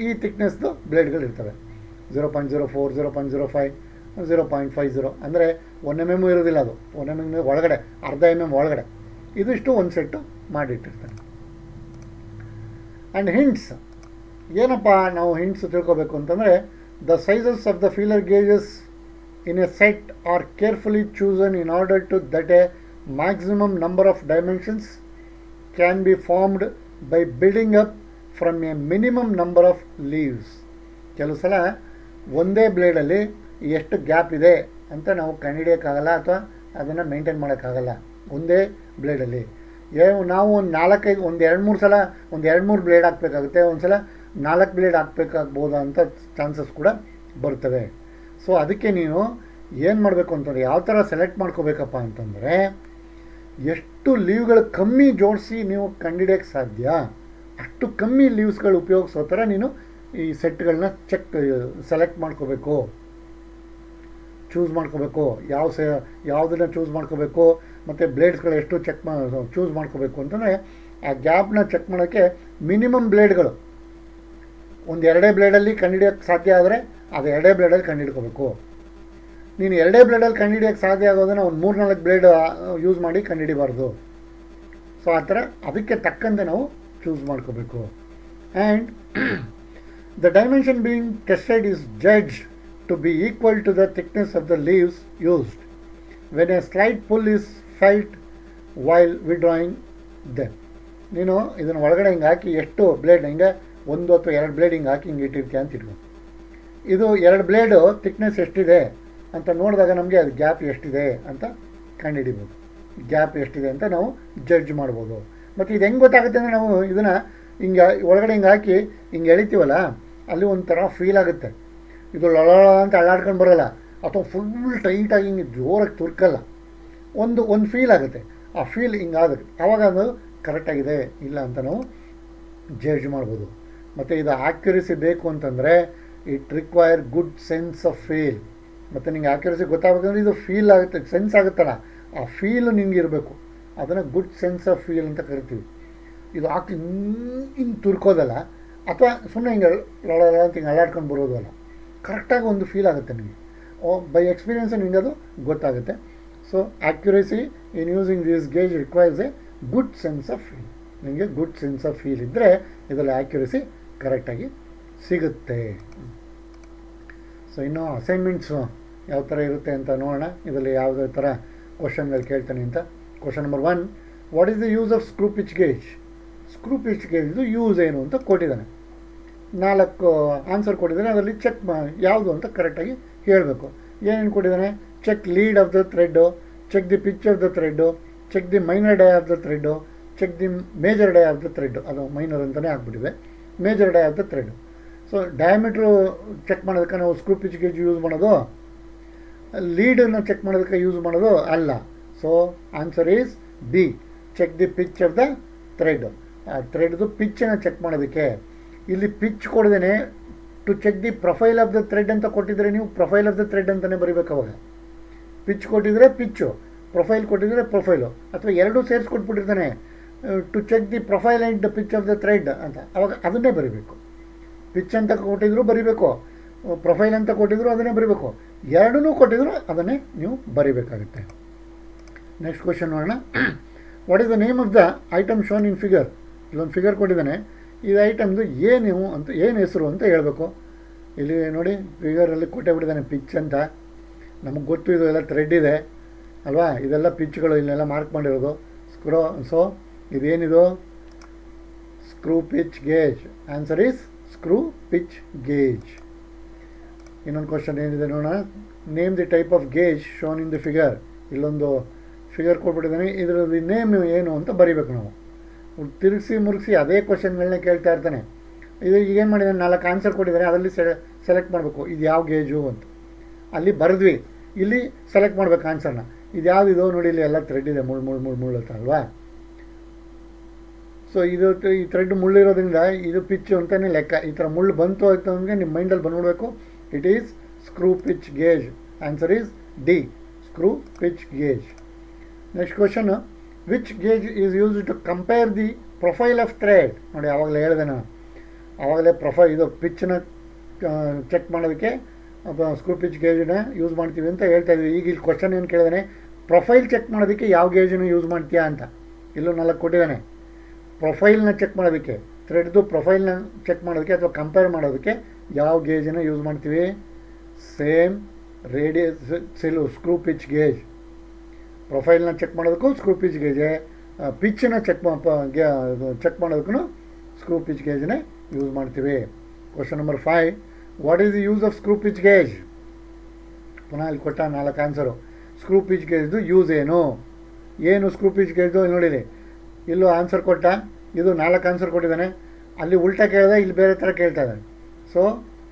ಈ ಥಿಕ್ನೆಸ್ದು ಬ್ಲೇಡ್ಗಳಿರ್ತವೆ. 0.04, 0.05, 0.50 ಅಂದರೆ 1 mm ಇರೋದಿಲ್ಲ. ಅದು 1 mm ಒಳಗಡೆ, ಅರ್ಧ mm ಒಳಗಡೆ ಇದಿಷ್ಟು ಒಂದು ಸೆಟ್ಟು ಮಾಡಿಟ್ಟಿರ್ತಾನೆ. ಆ್ಯಂಡ್ ಹಿಂಟ್ಸ್, ಏನಪ್ಪ ನಾವು ಹಿಂಟ್ಸ್ ತಿಳ್ಕೊಬೇಕು ಅಂತಂದರೆ, the sizes of the feeler gauges in a set are carefully chosen in order to that a maximum number of dimensions can be formed by building up from a minimum number of leaves. ಕೆಲವು ಸಲ ಒಂದೇ ಬ್ಲೇಡಲ್ಲಿ ಎಷ್ಟು gap ಇದೆ ಅಂತ ನಾವು ಕಂಡುಹಿಡಿಯೋಕ್ಕಾಗಲ್ಲ ಅಥವಾ ಅದನ್ನು maintain ಮಾಡೋಕ್ಕಾಗಲ್ಲ. ಒಂದೇ ಬ್ಲೇಡಲ್ಲಿ ನಾವು ಒಂದು 4-5 ಒಂದು 2-3 ಸಲ 2-3 ಬ್ಲೇಡ್ ಹಾಕಬೇಕಾಗುತ್ತೆ. ಒಂದು ಸಲ 4 ಬ್ಲೇಡ್ ಹಾಕಬೇಕಾಗ್ಬೋದು ಅಂತ ಚಾನ್ಸಸ್ ಕೂಡ ಬರ್ತವೆ. ಸೊ ಅದಕ್ಕೆ ನೀವು ಏನು ಮಾಡಬೇಕು ಅಂತಂದರೆ, ಯಾವ ಥರ ಸೆಲೆಕ್ಟ್ ಮಾಡ್ಕೋಬೇಕಪ್ಪ ಅಂತಂದರೆ, ಎಷ್ಟು ಲೀವ್ಗಳು ಕಮ್ಮಿ ಜೋಡಿಸಿ ನೀವು ಕಂಡುಹಿಡಿಯೋಕ್ಕೆ ಸಾಧ್ಯ ಅಷ್ಟು ಕಮ್ಮಿ ಲೀವ್ಸ್ಗಳು ಉಪಯೋಗಿಸೋ ಥರ ನೀನು ಈ ಸೆಟ್ಗಳನ್ನ ಸೆಲೆಕ್ಟ್ ಮಾಡ್ಕೋಬೇಕು, ಚೂಸ್ ಮಾಡ್ಕೋಬೇಕು. ಯಾವುದನ್ನು ಚೂಸ್ ಮಾಡ್ಕೋಬೇಕು ಮತ್ತು ಬ್ಲೇಡ್ಸ್ಗಳು ಎಷ್ಟು ಚೂಸ್ ಮಾಡ್ಕೋಬೇಕು ಅಂತಂದರೆ, ಆ ಗ್ಯಾಪ್ನ ಚೆಕ್ ಮಾಡೋಕ್ಕೆ ಮಿನಿಮಮ್ ಬ್ಲೇಡ್ಗಳು ಒಂದು 2 ಬ್ಲೇಡಲ್ಲಿ ಕಂಡುಹಿಡಿಯೋಕ್ಕೆ ಸಾಧ್ಯ ಆದರೆ ಅದು 2 ಬ್ಲೇಡಲ್ಲಿ ಕಂಡುಹಿಡ್ಕೋಬೇಕು. ನೀನು 2 ಬ್ಲೇಡಲ್ಲಿ ಕಂಡುಹಿಡಿಯೋಕ್ಕೆ ಸಾಧ್ಯ ಆಗೋದನ್ನು ಒಂದು 3-4 ಬ್ಲೇಡ್ ಯೂಸ್ ಮಾಡಿ ಕಂಡುಹಿಡಿಬಾರ್ದು. ಸೊ ಆ ಥರ ಅದಕ್ಕೆ ತಕ್ಕಂತೆ ನಾವು ಚೂಸ್ ಮಾಡ್ಕೋಬೇಕು. And the dimension being tested is judged to be equal to the thickness of the leaves used when a slight pull is felt while withdrawing them. ನೀನು ಇದನ್ನು ಒಳಗಡೆ ಹಿಂಗೆ ಹಾಕಿ ಎಷ್ಟು ಬ್ಲೇಡ್ ಹಿಂಗೆ 1 ಅಥವಾ 2 ಬ್ಲೇಡ್ ಹಿಂಗೆ ಹಾಕಿ ಹಿಂಗೆ ಇಟ್ಟಿರ್ತೀಯ ಅಂತ ಇಟ್ಕೊ. ಇದು 2 ಬ್ಲೇಡು ಥಿಕ್ನೆಸ್ ಎಷ್ಟಿದೆ ಅಂತ ನೋಡಿದಾಗ ನಮಗೆ ಅದು ಗ್ಯಾಪ್ ಎಷ್ಟಿದೆ ಅಂತ ಕಂಡುಹಿಡಿಬೋದು. ಗ್ಯಾಪ್ ಎಷ್ಟಿದೆ ಅಂತ ನಾವು ಜಡ್ಜ್ ಮಾಡ್ಬೋದು. ಮತ್ತು ಇದು ಹೆಂಗೆ ಗೊತ್ತಾಗುತ್ತೆ ಅಂದರೆ, ನಾವು ಇದನ್ನು ಹಿಂಗೆ ಒಳಗಡೆ ಹಿಂಗೆ ಹಾಕಿ ಹಿಂಗೆ ಎಳಿತೀವಲ್ಲ, ಅಲ್ಲಿ ಒಂಥರ ಫೀಲ್ ಆಗುತ್ತೆ. ಇದು ಲಳ ಅಂತ ಅಳ್ಳಾಡ್ಕೊಂಡು ಬರೋಲ್ಲ, ಅಥವಾ ಫುಲ್ ಟೈಟಾಗಿ ಹಿಂಗೆ ಜೋರಾಗಿ ತುರ್ಕಲ್ಲ, ಒಂದು ಫೀಲ್ ಆಗುತ್ತೆ. ಆ ಫೀಲ್ ಹಿಂಗಾಗುತ್ತೆ, ಆವಾಗ ಅದು ಕರೆಕ್ಟಾಗಿದೆ ಇಲ್ಲ ಅಂತ ನಾವು ಜಡ್ಜ್ ಮಾಡ್ಬೋದು. ಮತ್ತು ಇದು ಆ್ಯಕ್ಯುರಸಿ ಬೇಕು ಅಂತಂದರೆ it require good sense of feel. ಮತ್ತು ನಿಂಗೆ ಆ್ಯಕ್ಯುರಸಿ ಗೊತ್ತಾಗಬೇಕಂದ್ರೆ ಇದು ಫೀಲ್ ಆಗುತ್ತೆ, ಸೆನ್ಸ್ ಆಗುತ್ತಲ್ಲ, ಆ ಫೀಲು ನಿಂಗೆ ಇರಬೇಕು. ಅದನ್ನು ಗುಡ್ ಸೆನ್ಸ್ ಆಫ್ ಫೀಲ್ ಅಂತ ಕರಿತೀವಿ. ಇದು ಹಾಕಿ ಹಿಂಗೆ ತುರ್ಕೋದಲ್ಲ, ಅಥವಾ ಸುಮ್ಮನೆ ಹಿಂಗೆ ಲಳ ಅಂತ ಹಿಂಗೆ ಅಳ್ಳಾಡ್ಕೊಂಡು ಬರೋದು ಅಲ್ಲ, ಕರೆಕ್ಟಾಗಿ ಒಂದು ಫೀಲ್ ಆಗುತ್ತೆ ನಿಮಗೆ. ಬೈ ಎಕ್ಸ್ಪೀರಿಯನ್ಸ್ ನಿಮಗೆ ಅದು ಗೊತ್ತಾಗುತ್ತೆ. So accuracy in using this gauge requires A good sense of feel. ನಿಮಗೆ ಗುಡ್ ಸೆನ್ಸ್ ಆಫ್ ಫೀಲ್ ಇದ್ದರೆ ಇದರಲ್ಲಿ ಆ್ಯಕ್ಯುರಸಿ ಕರೆಕ್ಟಾಗಿ ಸಿಗುತ್ತೆ. ಸೊ ಇನ್ನು ಅಸೈನ್ಮೆಂಟ್ಸು ಯಾವ ಥರ ಇರುತ್ತೆ ಅಂತ ನೋಡೋಣ. ಇದರಲ್ಲಿ ಯಾವುದೇ ಥರ ಕ್ವಶನ್ಗಳು ಕೇಳ್ತಾನೆ ಅಂತ. Question number 1, what is the use of screw pitch gauge? Screw pitch ಗೇಜ್ದು ಯೂಸ್ ಏನು ಅಂತ ಕೊಟ್ಟಿದ್ದಾನೆ. 4 ಆನ್ಸರ್ ಕೊಟ್ಟಿದ್ದಾನೆ, ಅದರಲ್ಲಿ ಚೆಕ್ ಯಾವುದು ಅಂತ ಕರೆಕ್ಟಾಗಿ ಹೇಳಬೇಕು. ಏನೇನು ಕೊಟ್ಟಿದ್ದಾನೆ? Check lead of the thread, check the pitch of the thread, check the minor dia of the thread, check the major dia of the thread. ಅದು ಮೈನರ್ ಅಂತಲೇ ಆಗ್ಬಿಟ್ಟಿದೆ, major dia of the thread. So diameter check ಮಾಡೋದಕ್ಕೆ ನಾವು screw pitch gauge use ಮಾಡೋದು, ಲೀಡನ್ನು check ಮಾಡೋದಕ್ಕೆ use ಮಾಡೋದು ಅಲ್ಲ. So answer is B, check the pitch of the thread. ಆ ಥ್ರೆಡ್ದು ಪಿಚ್ಚನ್ನು ಚೆಕ್ ಮಾಡೋದಕ್ಕೆ. ಇಲ್ಲಿ ಪಿಚ್ ಕೊಡದೇನೆ to check the profile of the thread ಅಂತ ಕೊಟ್ಟಿದ್ರೆ ನೀವು ಪ್ರೊಫೈಲ್ ಆಫ್ ದ ಥ್ರೆಡ್ ಅಂತಲೇ ಬರೀಬೇಕು. ಅವಾಗ ಪಿಚ್ ಕೊಟ್ಟಿದ್ರೆ ಪಿಚ್ಚು, ಪ್ರೊಫೈಲ್ ಕೊಟ್ಟಿದ್ರೆ ಪ್ರೊಫೈಲು, ಅಥವಾ ಎರಡೂ ಸೇರಿಸ್ಕೊಟ್ಬಿಟ್ಟಿರ್ತಾನೆ to check the profile and the pitch of the thread ಅಂತ. ಅವಾಗ ಅದನ್ನೇ ಬರೀಬೇಕು. ಪಿಚ್ ಅಂತ ಕೊಟ್ಟಿದ್ರು ಬರೀಬೇಕು, ಪ್ರೊಫೈಲ್ ಅಂತ ಕೊಟ್ಟಿದ್ರು ಅದನ್ನೇ ಬರೀಬೇಕು, ಎರಡೂ ಕೊಟ್ಟಿದ್ರು ಅದನ್ನೇ ನೀವು ಬರೀಬೇಕಾಗುತ್ತೆ. ನೆಕ್ಸ್ಟ್ ಕ್ವಶನ್ ನೋಡೋಣ. What is the name of the item shown in figure? ಇಲ್ಲೊಂದು ಫಿಗರ್ ಕೊಟ್ಟಿದ್ದಾನೆ, ಇದು ಐಟಮ್ದು ಏನು ಹೆಸರು ಅಂತ ಹೇಳಬೇಕು. ಇಲ್ಲಿ ನೋಡಿ ಫಿಗರಲ್ಲಿ ಕೊಟ್ಟೆ ಬಿಟ್ಟಿದ್ದಾನೆ ಪಿಚ್ ಅಂತ. ನಮಗೆ ಗೊತ್ತು ಇದು ಎಲ್ಲ ಥ್ರೆಡ್ ಇದೆ ಅಲ್ವಾ, ಇದೆಲ್ಲ ಪಿಚ್ಗಳು ಇಲ್ಲೆಲ್ಲ ಮಾರ್ಕ್ ಮಾಡಿರೋದು. ಸೊ ಇದೇನಿದು? Screw pitch gauge. Answer is screw pitch gauge. ಇನ್ನೊಂದು ಕ್ವಶನ್ ಏನಿದೆ ನೋಡೋಣ. Name the type of gauge shown in the figure. ಇಲ್ಲೊಂದು ಫಿಗರ್ ಕೊಟ್ಬಿಟ್ಟಿದ್ದಾನೆ, ಇದರಲ್ಲಿ ನೇಮ್ ಏನು ಅಂತ ಬರೀಬೇಕು ನಾವು. ತಿರುಗಿಸಿ ಮುರುಗಿಸಿ ಅದೇ ಕ್ವಶನ್ಗಳನ್ನೇ ಕೇಳ್ತಾ ಇರ್ತಾನೆ. ಇದು ಈಗೇನು ಮಾಡಿದ್ದಾನೆ, 4 ಆನ್ಸರ್ ಕೊಟ್ಟಿದ್ದಾನೆ, ಅದರಲ್ಲಿ ಸೆಲೆಕ್ಟ್ ಮಾಡಬೇಕು ಇದು ಯಾವ ಗೇಜು ಅಂತ. ಅಲ್ಲಿ ಬರೆದ್ವಿ, ಇಲ್ಲಿ ಸೆಲೆಕ್ಟ್ ಮಾಡಬೇಕು ಆನ್ಸರ್ನ. ಇದು ಯಾವುದಿದು ನೋಡಿ, ಇಲ್ಲಿ ಎಲ್ಲ ಥ್ರೆಡ್ ಇದೆ, ಮುಳ್ಳು ಅಂತ ಅಲ್ವಾ. ಸೊ ಇದು ಈ ಥ್ರೆಡ್ ಮುಳ್ಳಿರೋದ್ರಿಂದ ಇದು ಪಿಚ್ಚು ಅಂತಲೇ ಲೆಕ್ಕ. ಈ ಥರ ಮುಳ್ಳು ಬಂತು ಆಯಿತು ಅಂದರೆ ನಿಮ್ಮ ಮೈಂಡಲ್ಲಿ ಬಂದ್ಬಿಡ್ಬೇಕು, it is screw pitch gauge. Answer is D, screw pitch gauge. Next question, which gauge is used to compare the profile of thread? ನೋಡಿ ಆವಾಗಲೇ ಹೇಳಿದೆ ನಾನು, ಆವಾಗಲೇ ಪ್ರೊಫೈಲ್ ಇದು ಪಿಚ್ಚನ್ನ ಚೆಕ್ ಮಾಡೋದಕ್ಕೆ ಸ್ಕ್ರೂ ಪಿಚ್ ಗೇಜನ್ನ ಯೂಸ್ ಮಾಡ್ತೀವಿ ಅಂತ ಹೇಳ್ತಾ ಇದ್ವಿ. ಈಗ ಇಲ್ಲಿ ಕ್ವಶನ್ ಏನು ಕೇಳಿದಾನೆ, ಪ್ರೊಫೈಲ್ ಚೆಕ್ ಮಾಡೋದಕ್ಕೆ ಯಾವ ಗೇಜನ್ನು ಯೂಸ್ ಮಾಡ್ತೀಯಾ ಅಂತ. ಇಲ್ಲೂ 4 ಕೊಟ್ಟಿದ್ದಾನೆ. ಪ್ರೊಫೈಲ್ನ ಚೆಕ್ ಮಾಡೋದಕ್ಕೆ, ಥ್ರೆಡ್ದು ಪ್ರೊಫೈಲ್ನ ಚೆಕ್ ಮಾಡೋದಕ್ಕೆ ಅಥವಾ ಕಂಪೇರ್ ಮಾಡೋದಕ್ಕೆ ಯಾವ ಗೇಜನ್ನು ಯೂಸ್ ಮಾಡ್ತೀವಿ? Same radius screw pitch gauge. ಪ್ರೊಫೈಲ್ನ ಚೆಕ್ ಮಾಡೋದಕ್ಕೂ ಸ್ಕ್ರೂ ಪಿಚ್ ಗೇಜೆ, ಪಿಚ್ಚನ್ನು ಚೆಕ್ ಮಾಡೋದಕ್ಕೂ ಸ್ಕ್ರೂ ಪಿಚ್ ಗೇಜನ್ನೇ ಯೂಸ್ ಮಾಡ್ತೀವಿ. Question number 5, what is the use of screw pitch gauge? ಪುನಃ ಇಲ್ಲಿ ಕೊಟ್ಟ 4 ಆನ್ಸರು. ಸ್ಕ್ರೂ ಪಿಚ್ ಗೇಜ್ದು ಯೂಸ್ ಏನು ಸ್ಕ್ರೂ ಪಿಚ್ ಗೇಜ್ದು ನೋಡಿರಿ, ಇಲ್ಲೂ ಆನ್ಸರ್ ಕೊಟ್ಟ, ಇದು 4 ಆನ್ಸರ್ ಕೊಟ್ಟಿದ್ದಾನೆ. ಅಲ್ಲಿ ಉಲ್ಟಾ ಕೇಳಿದೆ, ಇಲ್ಲಿ ಬೇರೆ ಥರ ಕೇಳ್ತಾ ಇದ್ದಾನೆ. So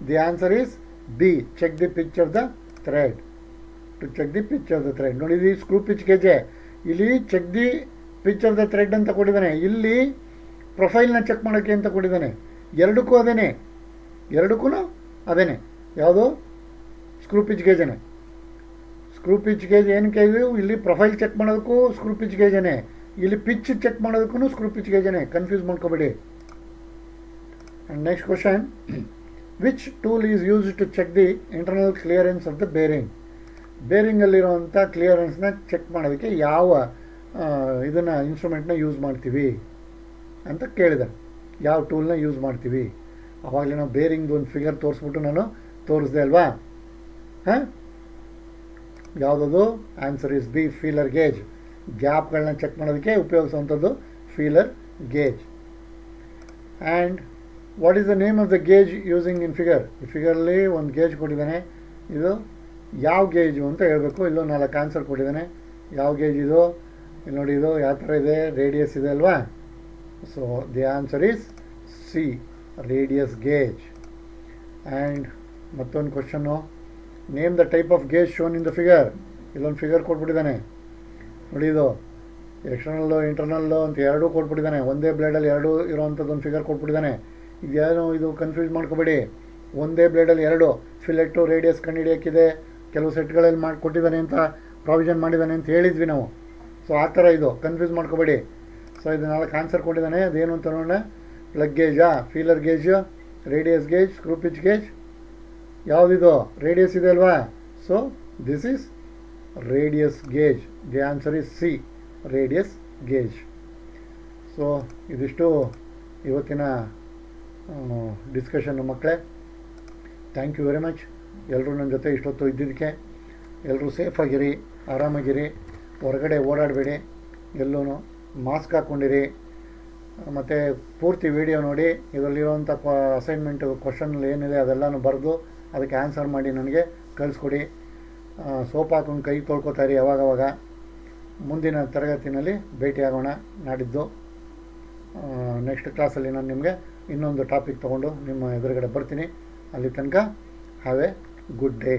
the answer is B, check the pitch of the thread. To check the pitch of the thread. ನೋಡಿ ಇದು ಸ್ಕ್ರೂ ಪಿಚ್ ಗೇಜೆ, ಇಲ್ಲಿ check the pitch of the thread ಅಂತ ಕೊಟ್ಟಿದ್ದಾನೆ, ಇಲ್ಲಿ ಪ್ರೊಫೈಲ್ನ ಚೆಕ್ ಮಾಡೋಕ್ಕೆ ಅಂತ ಕೊಟ್ಟಿದ್ದಾನೆ. ಎರಡಕ್ಕೂ ಅದೇನೆ. ಯಾವುದು? ಸ್ಕ್ರೂ ಪಿಚ್ ಗೇಜನೇ. ಸ್ಕ್ರೂ ಪಿಚ್ ಗೇಜ್ ಏನು ಕೇಳಿದ್ವಿ, ಇಲ್ಲಿ ಪ್ರೊಫೈಲ್ ಚೆಕ್ ಮಾಡೋದಕ್ಕೂ ಸ್ಕ್ರೂ ಪಿಚ್ ಗೇಜನೇ, ಇಲ್ಲಿ ಪಿಚ್ ಚೆಕ್ ಮಾಡೋದಕ್ಕೂ ಸ್ಕ್ರೂ ಪಿಚ್ ಗೇಜನೇ. ಕನ್ಫ್ಯೂಸ್ ಮಾಡ್ಕೋಬೇಡಿ. And next question, which tool is used to check the internal clearance of the bearing? ಬೇರಿಂಗಲ್ಲಿರುವಂಥ ಕ್ಲಿಯರೆನ್ಸ್ನ ಚೆಕ್ ಮಾಡೋದಕ್ಕೆ ಯಾವ ಇದನ್ನು ಇನ್ಸ್ಟ್ರೂಮೆಂಟ್ನ ಯೂಸ್ ಮಾಡ್ತೀವಿ ಅಂತ ಕೇಳಿದೆ. ಯಾವ ಟೂಲ್ನ ಯೂಸ್ ಮಾಡ್ತೀವಿ? ಆವಾಗಲೇ ನಾವು ಬೇರಿಂಗ್ದು ಒಂದು ಫಿಗರ್ ತೋರಿಸ್ಬಿಟ್ಟು ನಾನು ತೋರಿಸ್ದೆ ಅಲ್ವಾ. ಹಾಂ, ಯಾವುದದು? Answer is B, feeler gauge. ಗ್ಯಾಪ್ಗಳನ್ನ ಚೆಕ್ ಮಾಡೋದಕ್ಕೆ ಉಪಯೋಗಿಸುವಂಥದ್ದು feeler gauge. And what is the name of the gauge using in figure? ಈ ಫಿಗರಲ್ಲಿ ಒಂದು ಗೇಜ್ ಕೊಟ್ಟಿದ್ದಾನೆ, ಇದು ಯಾವ ಗೇಜು ಅಂತ ಹೇಳಬೇಕು. ಇಲ್ಲೂ 4 ಆನ್ಸರ್ ಕೊಟ್ಟಿದ್ದಾನೆ. ಯಾವ ಗೇಜ್ ಇದು? ಇಲ್ಲಿ ನೋಡಿ, ಇದು ಯಾವ ಥರ ಇದೆ, ರೇಡಿಯಸ್ ಇದೆ ಅಲ್ವಾ. So the answer is C, radius gauge. And ಮತ್ತೊಂದು question, name the type of gauge shown in the figure. ಇಲ್ಲೊಂದು ಫಿಗರ್ ಕೊಟ್ಬಿಟ್ಟಿದ್ದಾನೆ ನೋಡಿ, ಇದು ಎಕ್ಸ್ಟರ್ನಲ್ಲು ಇಂಟರ್ನಲ್ಲು ಅಂತ ಎರಡೂ ಕೊಟ್ಬಿಟ್ಟಿದ್ದಾನೆ. ಒಂದೇ ಬ್ಲೇಡಲ್ಲಿ ಎರಡೂ ಇರೋವಂಥದ್ದು ಒಂದು ಫಿಗರ್ ಕೊಟ್ಬಿಟ್ಟಿದ್ದಾನೆ. ಇದೇನು ಇದು ಕನ್ಫ್ಯೂಸ್ ಮಾಡ್ಕೋಬೇಡಿ, ಒಂದೇ ಬ್ಲೇಡಲ್ಲಿ 2 ಫಿಲೆಟ್ಟು ರೇಡಿಯಸ್ ಕಂಡುಹಿಡಿಯೋಕ್ಕಿದೆ. ಕೆಲವು ಸೆಟ್ಗಳಲ್ಲಿ ಕೊಟ್ಟಿದ್ದಾನೆ ಅಂತ ಪ್ರಾವಿಷನ್ ಮಾಡಿದ್ದಾನೆ ಅಂತ ಹೇಳಿದ್ವಿ ನಾವು. ಸೊ ಆ ಥರ ಇದು ಕನ್ಫ್ಯೂಸ್ ಮಾಡ್ಕೋಬೇಡಿ. ಸೊ ಇದು 4 ಆನ್ಸರ್ ಕೊಟ್ಟಿದ್ದಾನೆ. ಅದೇನು ಅಂತ ನೋಡೋಣ. ಪ್ಲಗ್ ಗೇಜಾ, feeler gauge, radius gauge, screw pitch gauge. ಯಾವುದಿದು? ರೇಡಿಯಸ್ ಇದೆ ಅಲ್ವಾ. So this is radius gauge. The answer is C, radius gauge. So ಇದಿಷ್ಟು ಇವತ್ತಿನ ಡಿಸ್ಕಷನ್ನು ಮಕ್ಕಳೇ. Thank you very much. ಎಲ್ಲರೂ ನನ್ನ ಜೊತೆ ಇಷ್ಟೊತ್ತು ಇದ್ದಿದ್ದಕ್ಕೆ. ಎಲ್ಲರೂ ಸೇಫಾಗಿರಿ, ಆರಾಮಾಗಿರಿ, ಹೊರಗಡೆ ಓಡಾಡಬೇಡಿ, ಎಲ್ಲೂ ಮಾಸ್ಕ್ ಹಾಕ್ಕೊಂಡಿರಿ. ಮತ್ತು ಪೂರ್ತಿ ವಿಡಿಯೋ ನೋಡಿ, ಇದರಲ್ಲಿರುವಂಥ ಅಸೈನ್ಮೆಂಟು ಕ್ವಶನಲ್ಲಿ ಏನಿದೆ ಅದೆಲ್ಲನೂ ಬರೆದು ಅದಕ್ಕೆ ಆನ್ಸರ್ ಮಾಡಿ ನನಗೆ ಕಳಿಸ್ಕೊಡಿ. ಸೋಪ್ ಹಾಕೊಂಡು ಕೈ ತೊಳ್ಕೊತಾಯಿರಿ ಯಾವಾಗವಾಗ. ಮುಂದಿನ ತರಗತಿನಲ್ಲಿ ಭೇಟಿಯಾಗೋಣ ನಾಡಿದ್ದು. ನೆಕ್ಸ್ಟ್ ಕ್ಲಾಸಲ್ಲಿ ನಾನು ನಿಮಗೆ ಇನ್ನೊಂದು ಟಾಪಿಕ್ ತೊಗೊಂಡು ನಿಮ್ಮ ಎದುರುಗಡೆ ಬರ್ತೀನಿ. ಅಲ್ಲಿ ತನಕ ಹ್ಯಾವ್ ಎ ಗುಡ್ ಡೇ.